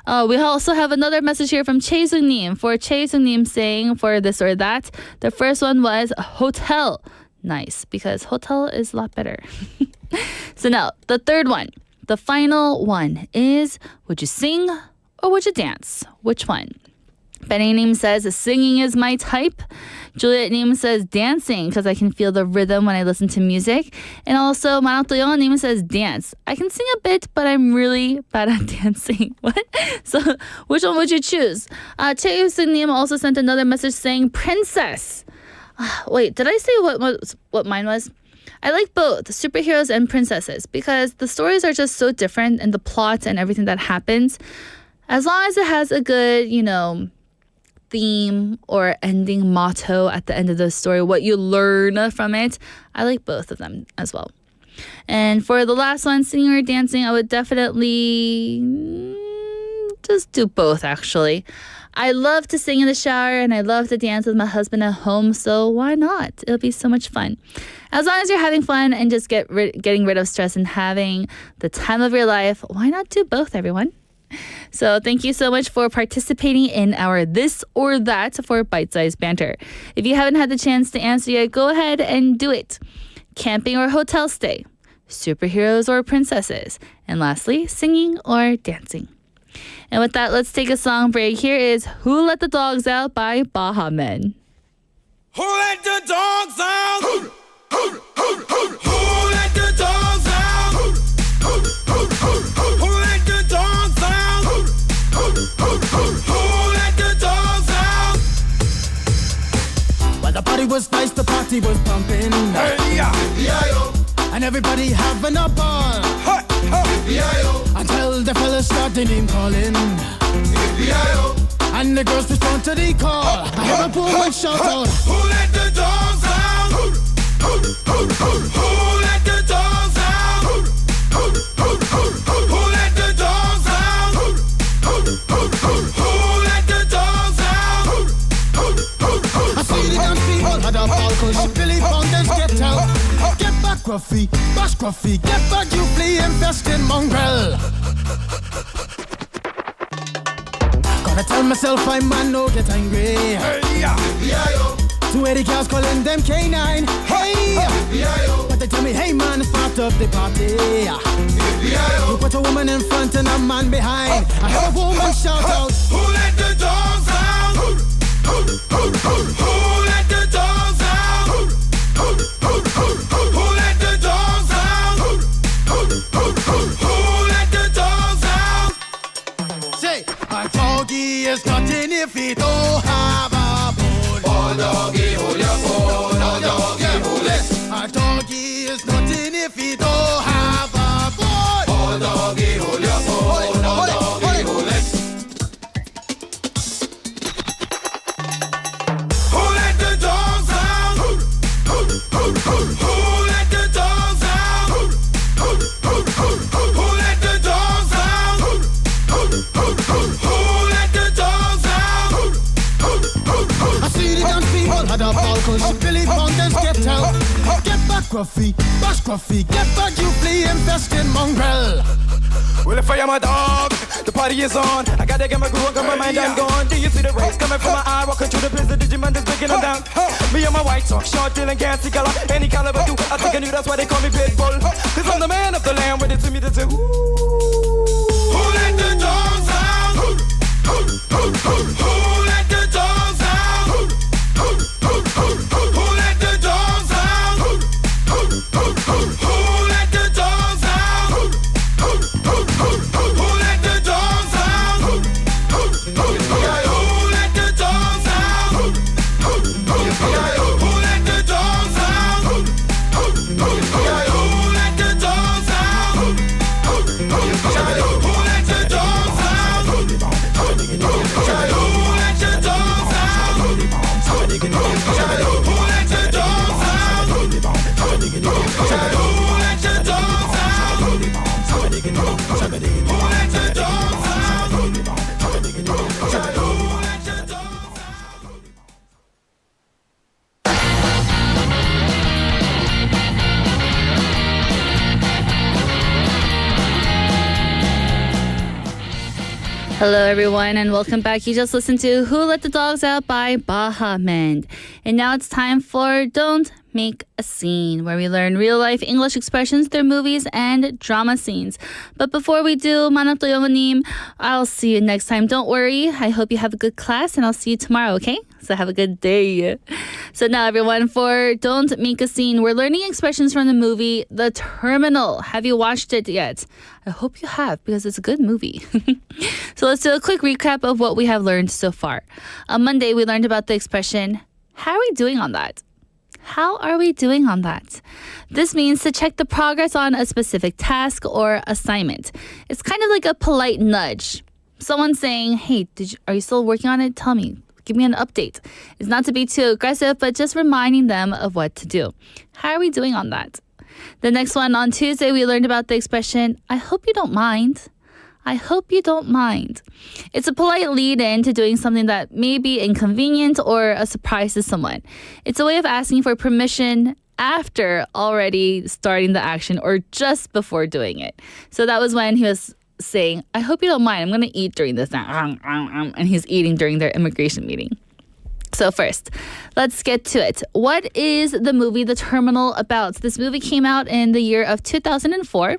Speaker 3: We also have another message here from Chae Sung Neem. For Chae Sung Neem saying for this or that, the first one was hotel. Nice, because hotel is a lot better. So now, the third one, the final one is, would you sing or would you dance? Which one? Benny Neem says singing is my type. Juliet Neem says dancing because I can feel the rhythm when I listen to music. And also Manakdoyo Neem says dance. I can sing a bit, but I'm really bad at dancing. What? So which one would you choose? Chae Sung Neem also sent another message saying princess. Wait, did I say what mine was? I like both superheroes and princesses because the stories are just so different and the plot and everything that happens. As long as it has a good, theme or ending motto at the end of the story, what you learn from it, I like both of them as well. And for the last one, singing or dancing, I would definitely just do both, actually. I love to sing in the shower and I love to dance with my husband at home, so why not? It'll be so much fun. As long as you're having fun and just getting rid of stress and having the time of your life, why not do both, everyone? So thank you so much for participating in our this or that for bite-sized banter. If you haven't had the chance to answer yet, go ahead and do it. Camping or hotel stay, superheroes or princesses, and lastly, singing or dancing. And with that, let's take a song break. Here is Who Let the Dogs Out by Baha Men.
Speaker 6: Who let the dogs out? Who let the dogs out? Who let the dogs out? Who let the dogs out?
Speaker 12: Well, the party was nice, the party was pumping.
Speaker 6: Hey, yeah.
Speaker 12: And everybody having a ball. Until the fellas started name calling. And the girls respond to the call. I hear a woman shout out.
Speaker 6: Who let the dogs out? Who let the dogs out?
Speaker 12: scruffy, bash scruffy. Get back, you flea infested mongrel. Gotta tell myself I'm man, no get angry. Hey, yeah, yo. 280 girls calling them K9. Hey, yeah, but they tell me, hey man, start up the party. You put a woman in front and a man behind. I heard a woman shout out, who let the dogs out? Who let the dogs out? Who let the dogs out? Who let the dogs out? Say, a doggy is nothing if he don't have a bone. Oh doggy, hold your bone. Oh doggy, hold it. A doggy is nothing if he don't have a bone. Oh doggy, hold your bone. Oh doggy, hold it. Who let the dogs out? Who let the dogs out? Who let the dogs out? Who let the dogs out? I see the dance people had a ball cause Billy Fountains get out. Get back, Gruffy, bash Gruffy. Get back, you flea infested mongrel.
Speaker 6: Well, if I am a dog, the party is on. I gotta get my groove on, got my mind, I'm gone. Do you see the rays coming from my eye? Walking through the prison, Digimon just breaking them down. Me and my white talk, short, dealing, can't see color. Any caliber do, I think I knew that's why they call me Pitbull. Cause I'm the man of the land, with it to me to do. Who let the dogs out? Who let the dogs out? Who let the dogs out? Who let the dogs out? Who let the dogs out? Who let the dogs out? Who let the dogs out? Who let the dogs out? Who let the dogs out?
Speaker 3: Hello, everyone, and welcome back. You just listened to Who Let the Dogs Out by Baha Men. And now it's time for Don't Make a Scene, where we learn real-life English expressions through movies and drama scenes. But before we do, Manap to Yonganim, I'll see you next time. Don't worry. I hope you have a good class, and I'll see you tomorrow, okay? So have a good day. So now, everyone, for Don't Make a Scene, we're learning expressions from the movie The Terminal. Have you watched it yet? I hope you have, because it's a good movie. So let's do a quick recap of what we have learned so far. On Monday, we learned about the expression, how are we doing on that? How are we doing on that? This means to check the progress on a specific task or assignment. It's kind of like a polite nudge. Someone saying, hey, are you still working on it? Tell me. Give me an update. It's not to be too aggressive, but just reminding them of what to do. How are we doing on that? The next one, on Tuesday, we learned about the expression, I hope you don't mind. I hope you don't mind. It's a polite lead-in to doing something that may be inconvenient or a surprise to someone. It's a way of asking for permission after already starting the action or just before doing it. So that was when he was saying, I hope you don't mind. I'm going to eat during this. And he's eating during their immigration meeting. So first, let's get to it. What is the movie The Terminal about? This movie came out in the year of 2004,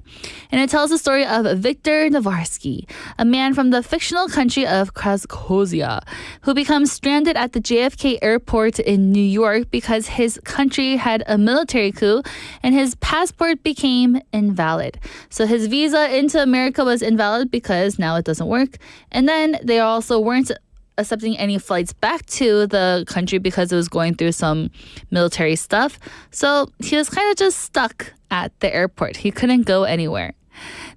Speaker 3: and it tells the story of Viktor Navarsky, a man from the fictional country of Krakozhia, who becomes stranded at the JFK airport in New York because his country had a military coup and his passport became invalid. So his visa into America was invalid because now it doesn't work. And then they also weren't accepting any flights back to the country because it was going through some military stuff. So he was kind of just stuck at the airport. He couldn't go anywhere.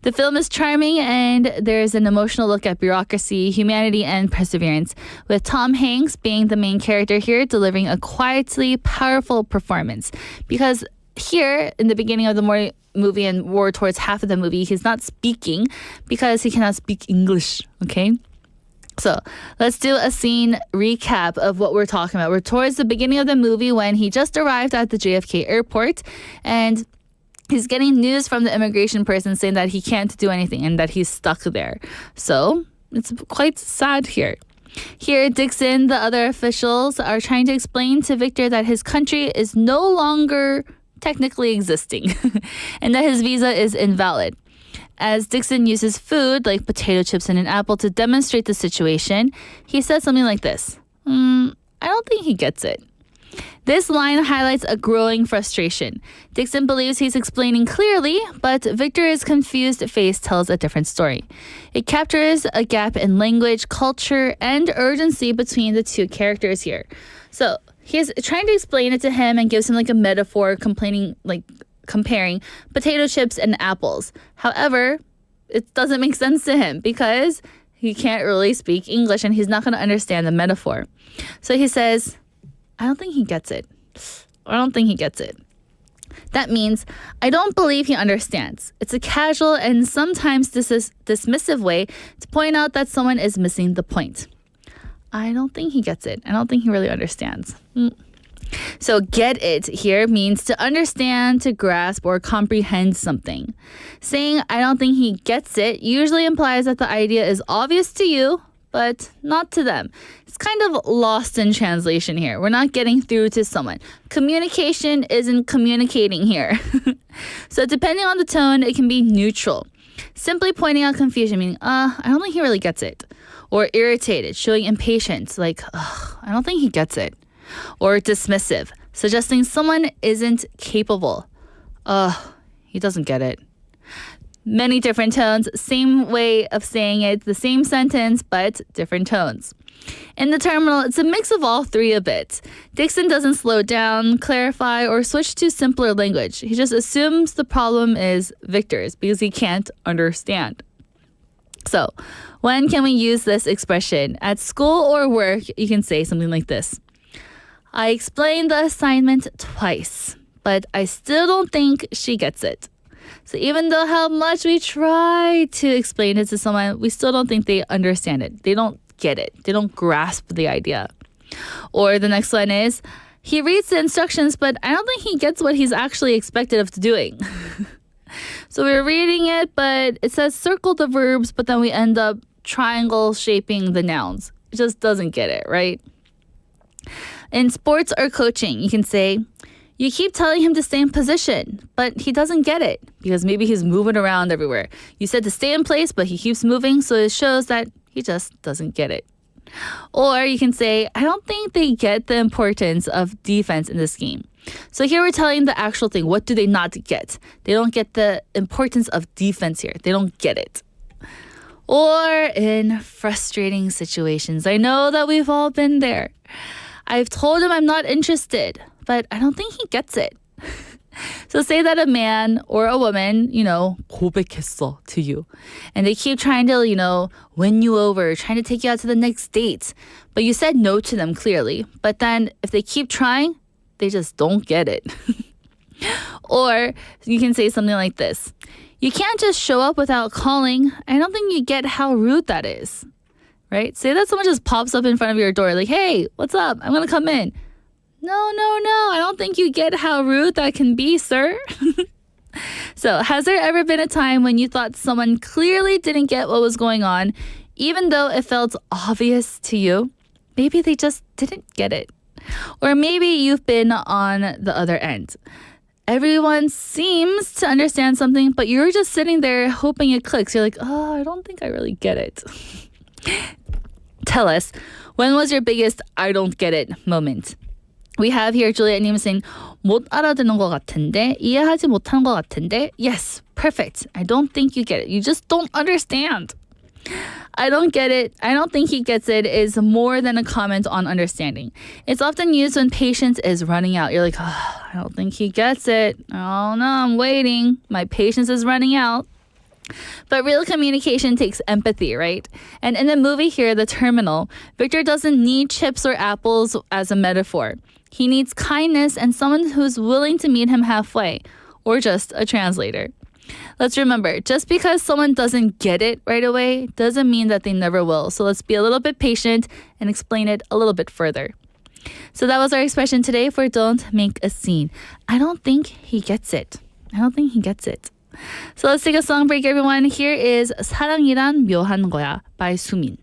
Speaker 3: The film is charming, and there's an emotional look at bureaucracy, humanity, and perseverance, with Tom Hanks being the main character here, delivering a quietly powerful performance. Because here, in the beginning of the movie and more towards half of the movie, he's not speaking because he cannot speak English, okay? So let's do a scene recap of what we're talking about. We're towards the beginning of the movie when he just arrived at the JFK airport, and He's getting news from the immigration person saying that he can't do anything and that he's stuck there. So it's quite sad here. Here, Dixon, the other officials, are trying to explain to Victor that his country is no longer technically existing and that his visa is invalid. As Dixon uses food like potato chips and an apple to demonstrate the situation, he says something like this. I don't think he gets it. This line highlights a growing frustration. Dixon believes he's explaining clearly, but Victor's confused face tells a different story. It captures a gap in language, culture, and urgency between the two characters here. So he's trying to explain it to him and gives him like a metaphor comparing potato chips and apples. However, it doesn't make sense to him because he can't really speak English and he's not going to understand the metaphor. So he says, I don't think he gets it. I don't think he gets it. That means I don't believe he understands. It's a casual and sometimes dismissive way to point out that someone is missing the point. I don't think he gets it. I don't think he really understands. So get it here means to understand, to grasp, or comprehend something. Saying I don't think he gets it usually implies that the idea is obvious to you, but not to them. It's kind of lost in translation here. We're not getting through to someone. Communication isn't communicating here. So depending on the tone, it can be neutral. Simply pointing out confusion, meaning, I don't think he really gets it. Or irritated, showing impatience, like, I don't think he gets it. Or dismissive, suggesting someone isn't capable. He doesn't get it. Many different tones, same way of saying it, the same sentence, but different tones. In the terminal, it's a mix of all three a bit. Dixon doesn't slow down, clarify, or switch to simpler language. He just assumes the problem is Victor's because he can't understand. So, when can we use this expression? At school or work, you can say something like this. I explained the assignment twice, but I still don't think she gets it. So even though how much we try to explain it to someone, we still don't think they understand it. They don't get it. They don't grasp the idea. Or the next one is, he reads the instructions, but I don't think he gets what he's actually expected of doing. So we're reading it, but it says circle the verbs, but then we end up triangle shaping the nouns. It just doesn't get it, right? In sports or coaching, you can say, you keep telling him to stay in position, but he doesn't get it because maybe he's moving around everywhere. You said to stay in place, but he keeps moving, so it shows that he just doesn't get it. Or you can say, I don't think they get the importance of defense in this game. So here we're telling the actual thing. What do they not get? They don't get the importance of defense here. They don't get it. Or in frustrating situations. I know that we've all been there. I've told him I'm not interested, but I don't think he gets it. So say that a man or a woman, 고백했어 to you. And they keep trying to, win you over, trying to take you out to the next date. But you said no to them clearly. But then if they keep trying, they just don't get it. Or you can say something like this. You can't just show up without calling. I don't think you get how rude that is. Right? Say that someone just pops up in front of your door like, hey, what's up? I'm going to come in. No. I don't think you get how rude that can be, sir. So, has there ever been a time when you thought someone clearly didn't get what was going on, even though it felt obvious to you? Maybe they just didn't get it. Or maybe you've been on the other end. Everyone seems to understand something, but you're just sitting there hoping it clicks. You're like, I don't think I really get it. Tell us, when was your biggest I don't get it moment? We have here Juliet-님 saying, 못 알아듣는 것 같은데, 이해하지 못한 것 같은데. Yes, perfect. I don't think you get it. You just don't understand. I don't get it. I don't think he gets it is more than a comment on understanding. It's often used when patience is running out. You're like, I don't think he gets it. Oh no, I'm waiting. My patience is running out. But real communication takes empathy, right? And in the movie here, The Terminal, Victor doesn't need chips or apples as a metaphor. He needs kindness and someone who's willing to meet him halfway, or just a translator. Let's remember, just because someone doesn't get it right away doesn't mean that they never will. So let's be a little bit patient and explain it a little bit further. So that was our expression today for don't make a scene. I don't think he gets it. I don't think he gets it. So let's take a song break, everyone. Here is 사랑이란 묘한 거야 by 수민.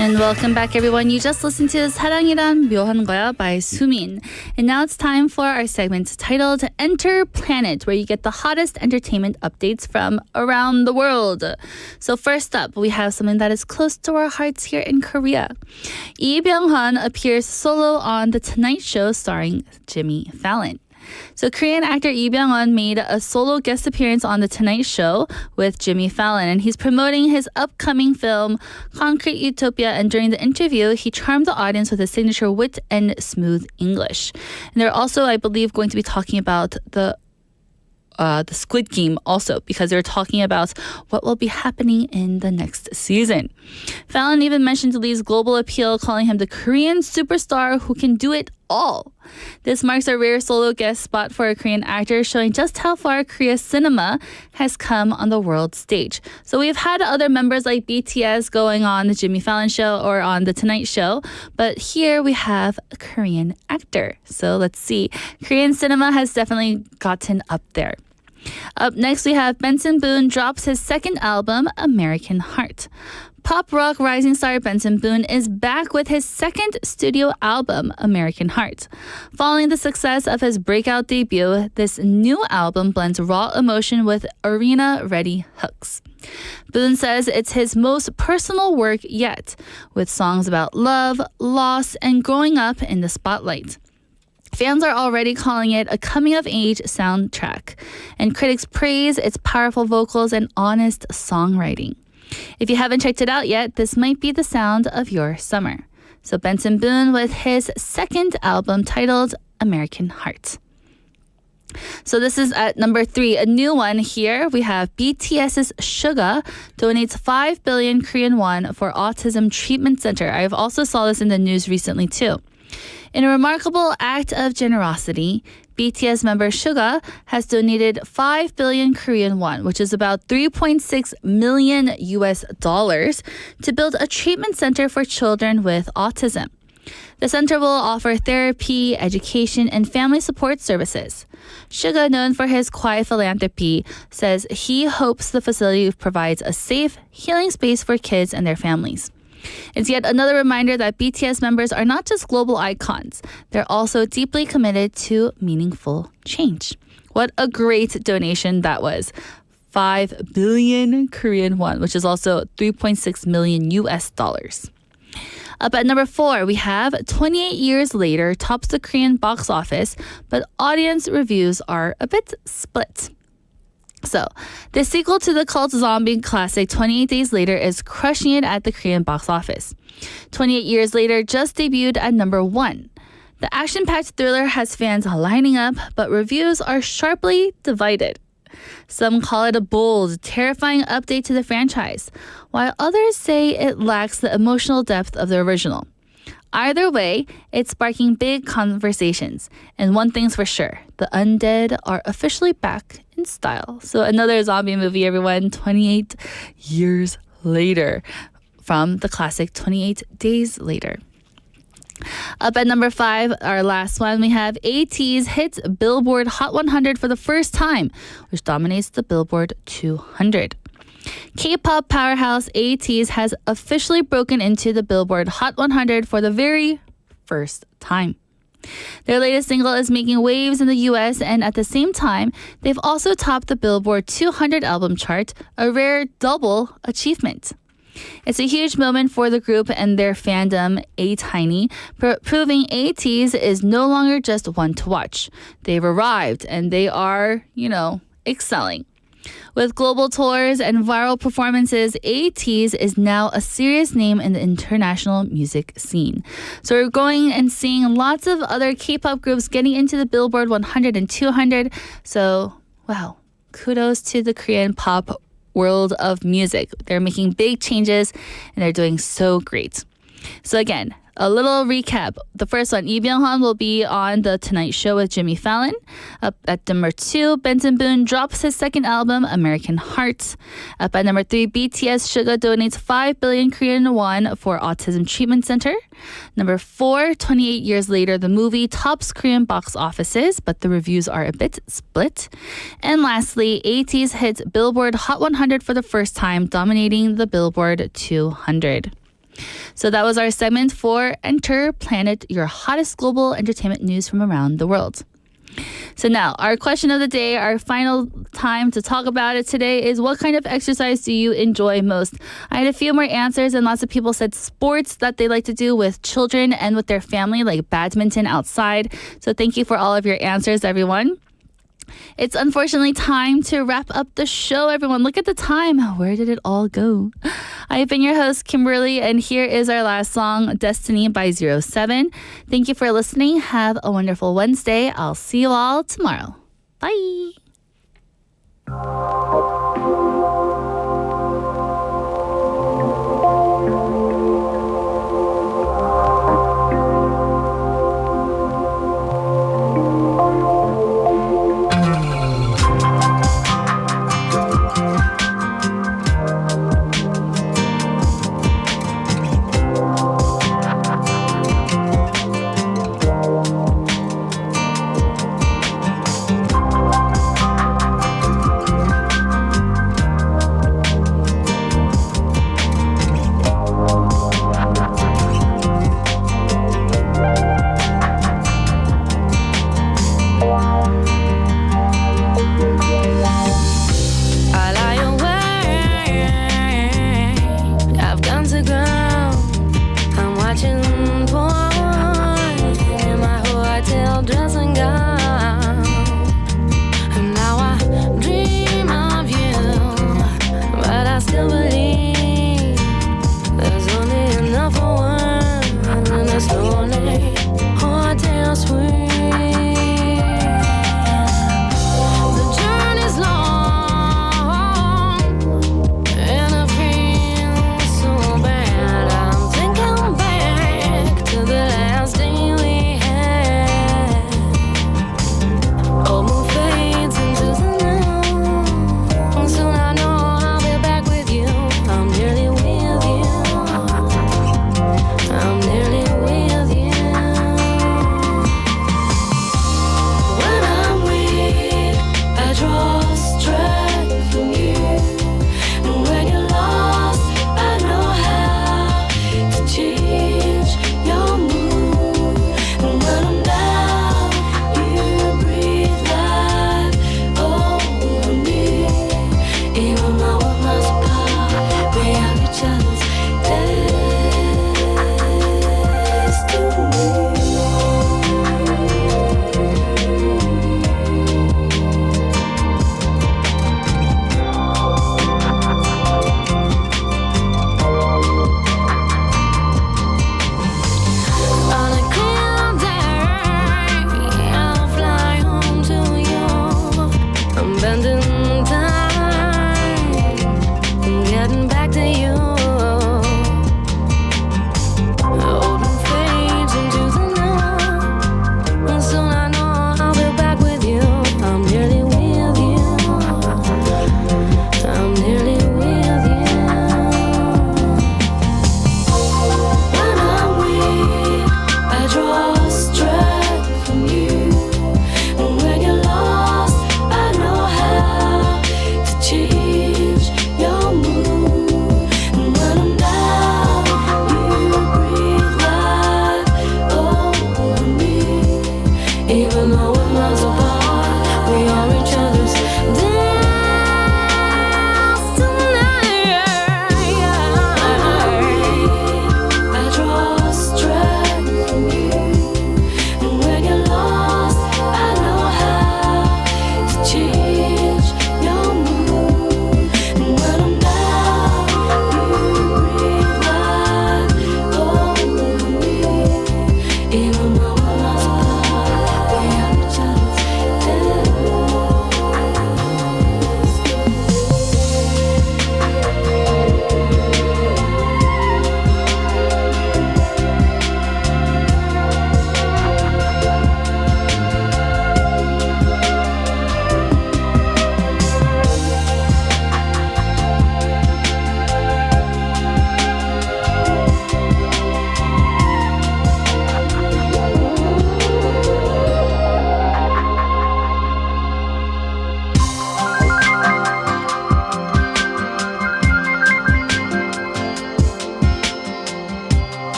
Speaker 3: And welcome back, everyone. You just listened to 사랑이란 묘한 거야 by Sumin. And now it's time for our segment titled Enter Planet, where you get the hottest entertainment updates from around the world. So first up, we have something that is close to our hearts here in Korea. Lee Byung-hun appears solo on The Tonight Show starring Jimmy Fallon. So Korean actor Lee Byung-hun made a solo guest appearance on The Tonight Show with Jimmy Fallon, and he's promoting his upcoming film Concrete Utopia, and during the interview, he charmed the audience with his signature wit and smooth English. And they're also, I believe, going to be talking about the Squid Game also, because they're talking about what will be happening in the next season. Fallon even mentioned Lee's global appeal, calling him the Korean superstar who can do it all. This marks a rare solo guest spot for a Korean actor, showing just how far Korea's cinema has come on the world stage. So we've had other members like BTS going on the Jimmy Fallon Show or on The Tonight Show, but here we have a Korean actor. So let's see. Korean cinema has definitely gotten up there. Up next, we have Benson Boone drops his second album, American Heart. Pop rock rising star Benson Boone is back with his second studio album, American Heart. Following the success of his breakout debut, this new album blends raw emotion with arena-ready hooks. Boone says it's his most personal work yet, with songs about love, loss, and growing up in the spotlight. Fans are already calling it a coming-of-age soundtrack, and critics praise its powerful vocals and honest songwriting. If you haven't checked it out yet, this might be the sound of your summer. So Benson Boone with his second album titled American Heart. So this is at number 3. A new one here. We have BTS's Suga donates 5 billion Korean won for Autism Treatment Center. I've also saw this in the news recently too. In a remarkable act of generosity, BTS member Suga has donated 5 billion Korean won, which is about $3.6 million to build a treatment center for children with autism. The center will offer therapy, education, and family support services. Suga, known for his quiet philanthropy, says he hopes the facility provides a safe, healing space for kids and their families. It's yet another reminder that BTS members are not just global icons, they're also deeply committed to meaningful change. What a great donation that was. 5 billion Korean won, which is also $3.6 million. Up at number 4, we have 28 Years Later tops the Korean box office, but audience reviews are a bit split. So, the sequel to the cult zombie classic 28 Days Later is crushing it at the Korean box office. 28 Years Later just debuted at number 1. The action-packed thriller has fans lining up, but reviews are sharply divided. Some call it a bold, terrifying update to the franchise, while others say it lacks the emotional depth of the original. Either way, it's sparking big conversations. And one thing's for sure, the undead are officially back in style. So another zombie movie, everyone, 28 Years Later, from the classic 28 Days Later. Up at number 5, our last one, we have ATEEZ hits Billboard Hot 100 for the first time, which dominates the Billboard 200. K-pop powerhouse ATEEZ has officially broken into the Billboard Hot 100 for the very first time. Their latest single is making waves in the US, and at the same time, they've also topped the Billboard 200 album chart, a rare double achievement. It's a huge moment for the group and their fandom, A-Tiny, proving ATEEZ is no longer just one to watch. They've arrived and they are, excelling. With global tours and viral performances, ATEEZ is now a serious name in the international music scene. So we're going and seeing lots of other K-pop groups getting into the Billboard 100 and 200. So, wow, kudos to the Korean pop world of music. They're making big changes and they're doing so great. So again, a little recap. The first one, Lee Byung-hun will be on The Tonight Show with Jimmy Fallon. Up at number 2, Benson Boone drops his second album, American Heart. Up at number 3, BTS Suga donates 5 billion Korean won for Autism Treatment Center. Number 4, 28 Years Later, the movie tops Korean box offices, but the reviews are a bit split. And lastly, ATEEZ hits Billboard Hot 100 for the first time, dominating the Billboard 200. So that was our segment for Enter Planet, your hottest global entertainment news from around the world. So now, our question of the day, our final time to talk about it today is, what kind of exercise do you enjoy most? I had a few more answers, and lots of people said sports that they like to do with children and with their family, like badminton outside. So thank you for all of your answers, everyone. It's unfortunately time to wrap up the show, everyone. Look at the time. Where did it all go? I have been your host, Kimberly, and here is our last song, Destiny by 07. Thank you for listening. Have a wonderful Wednesday. I'll see you all tomorrow. Bye.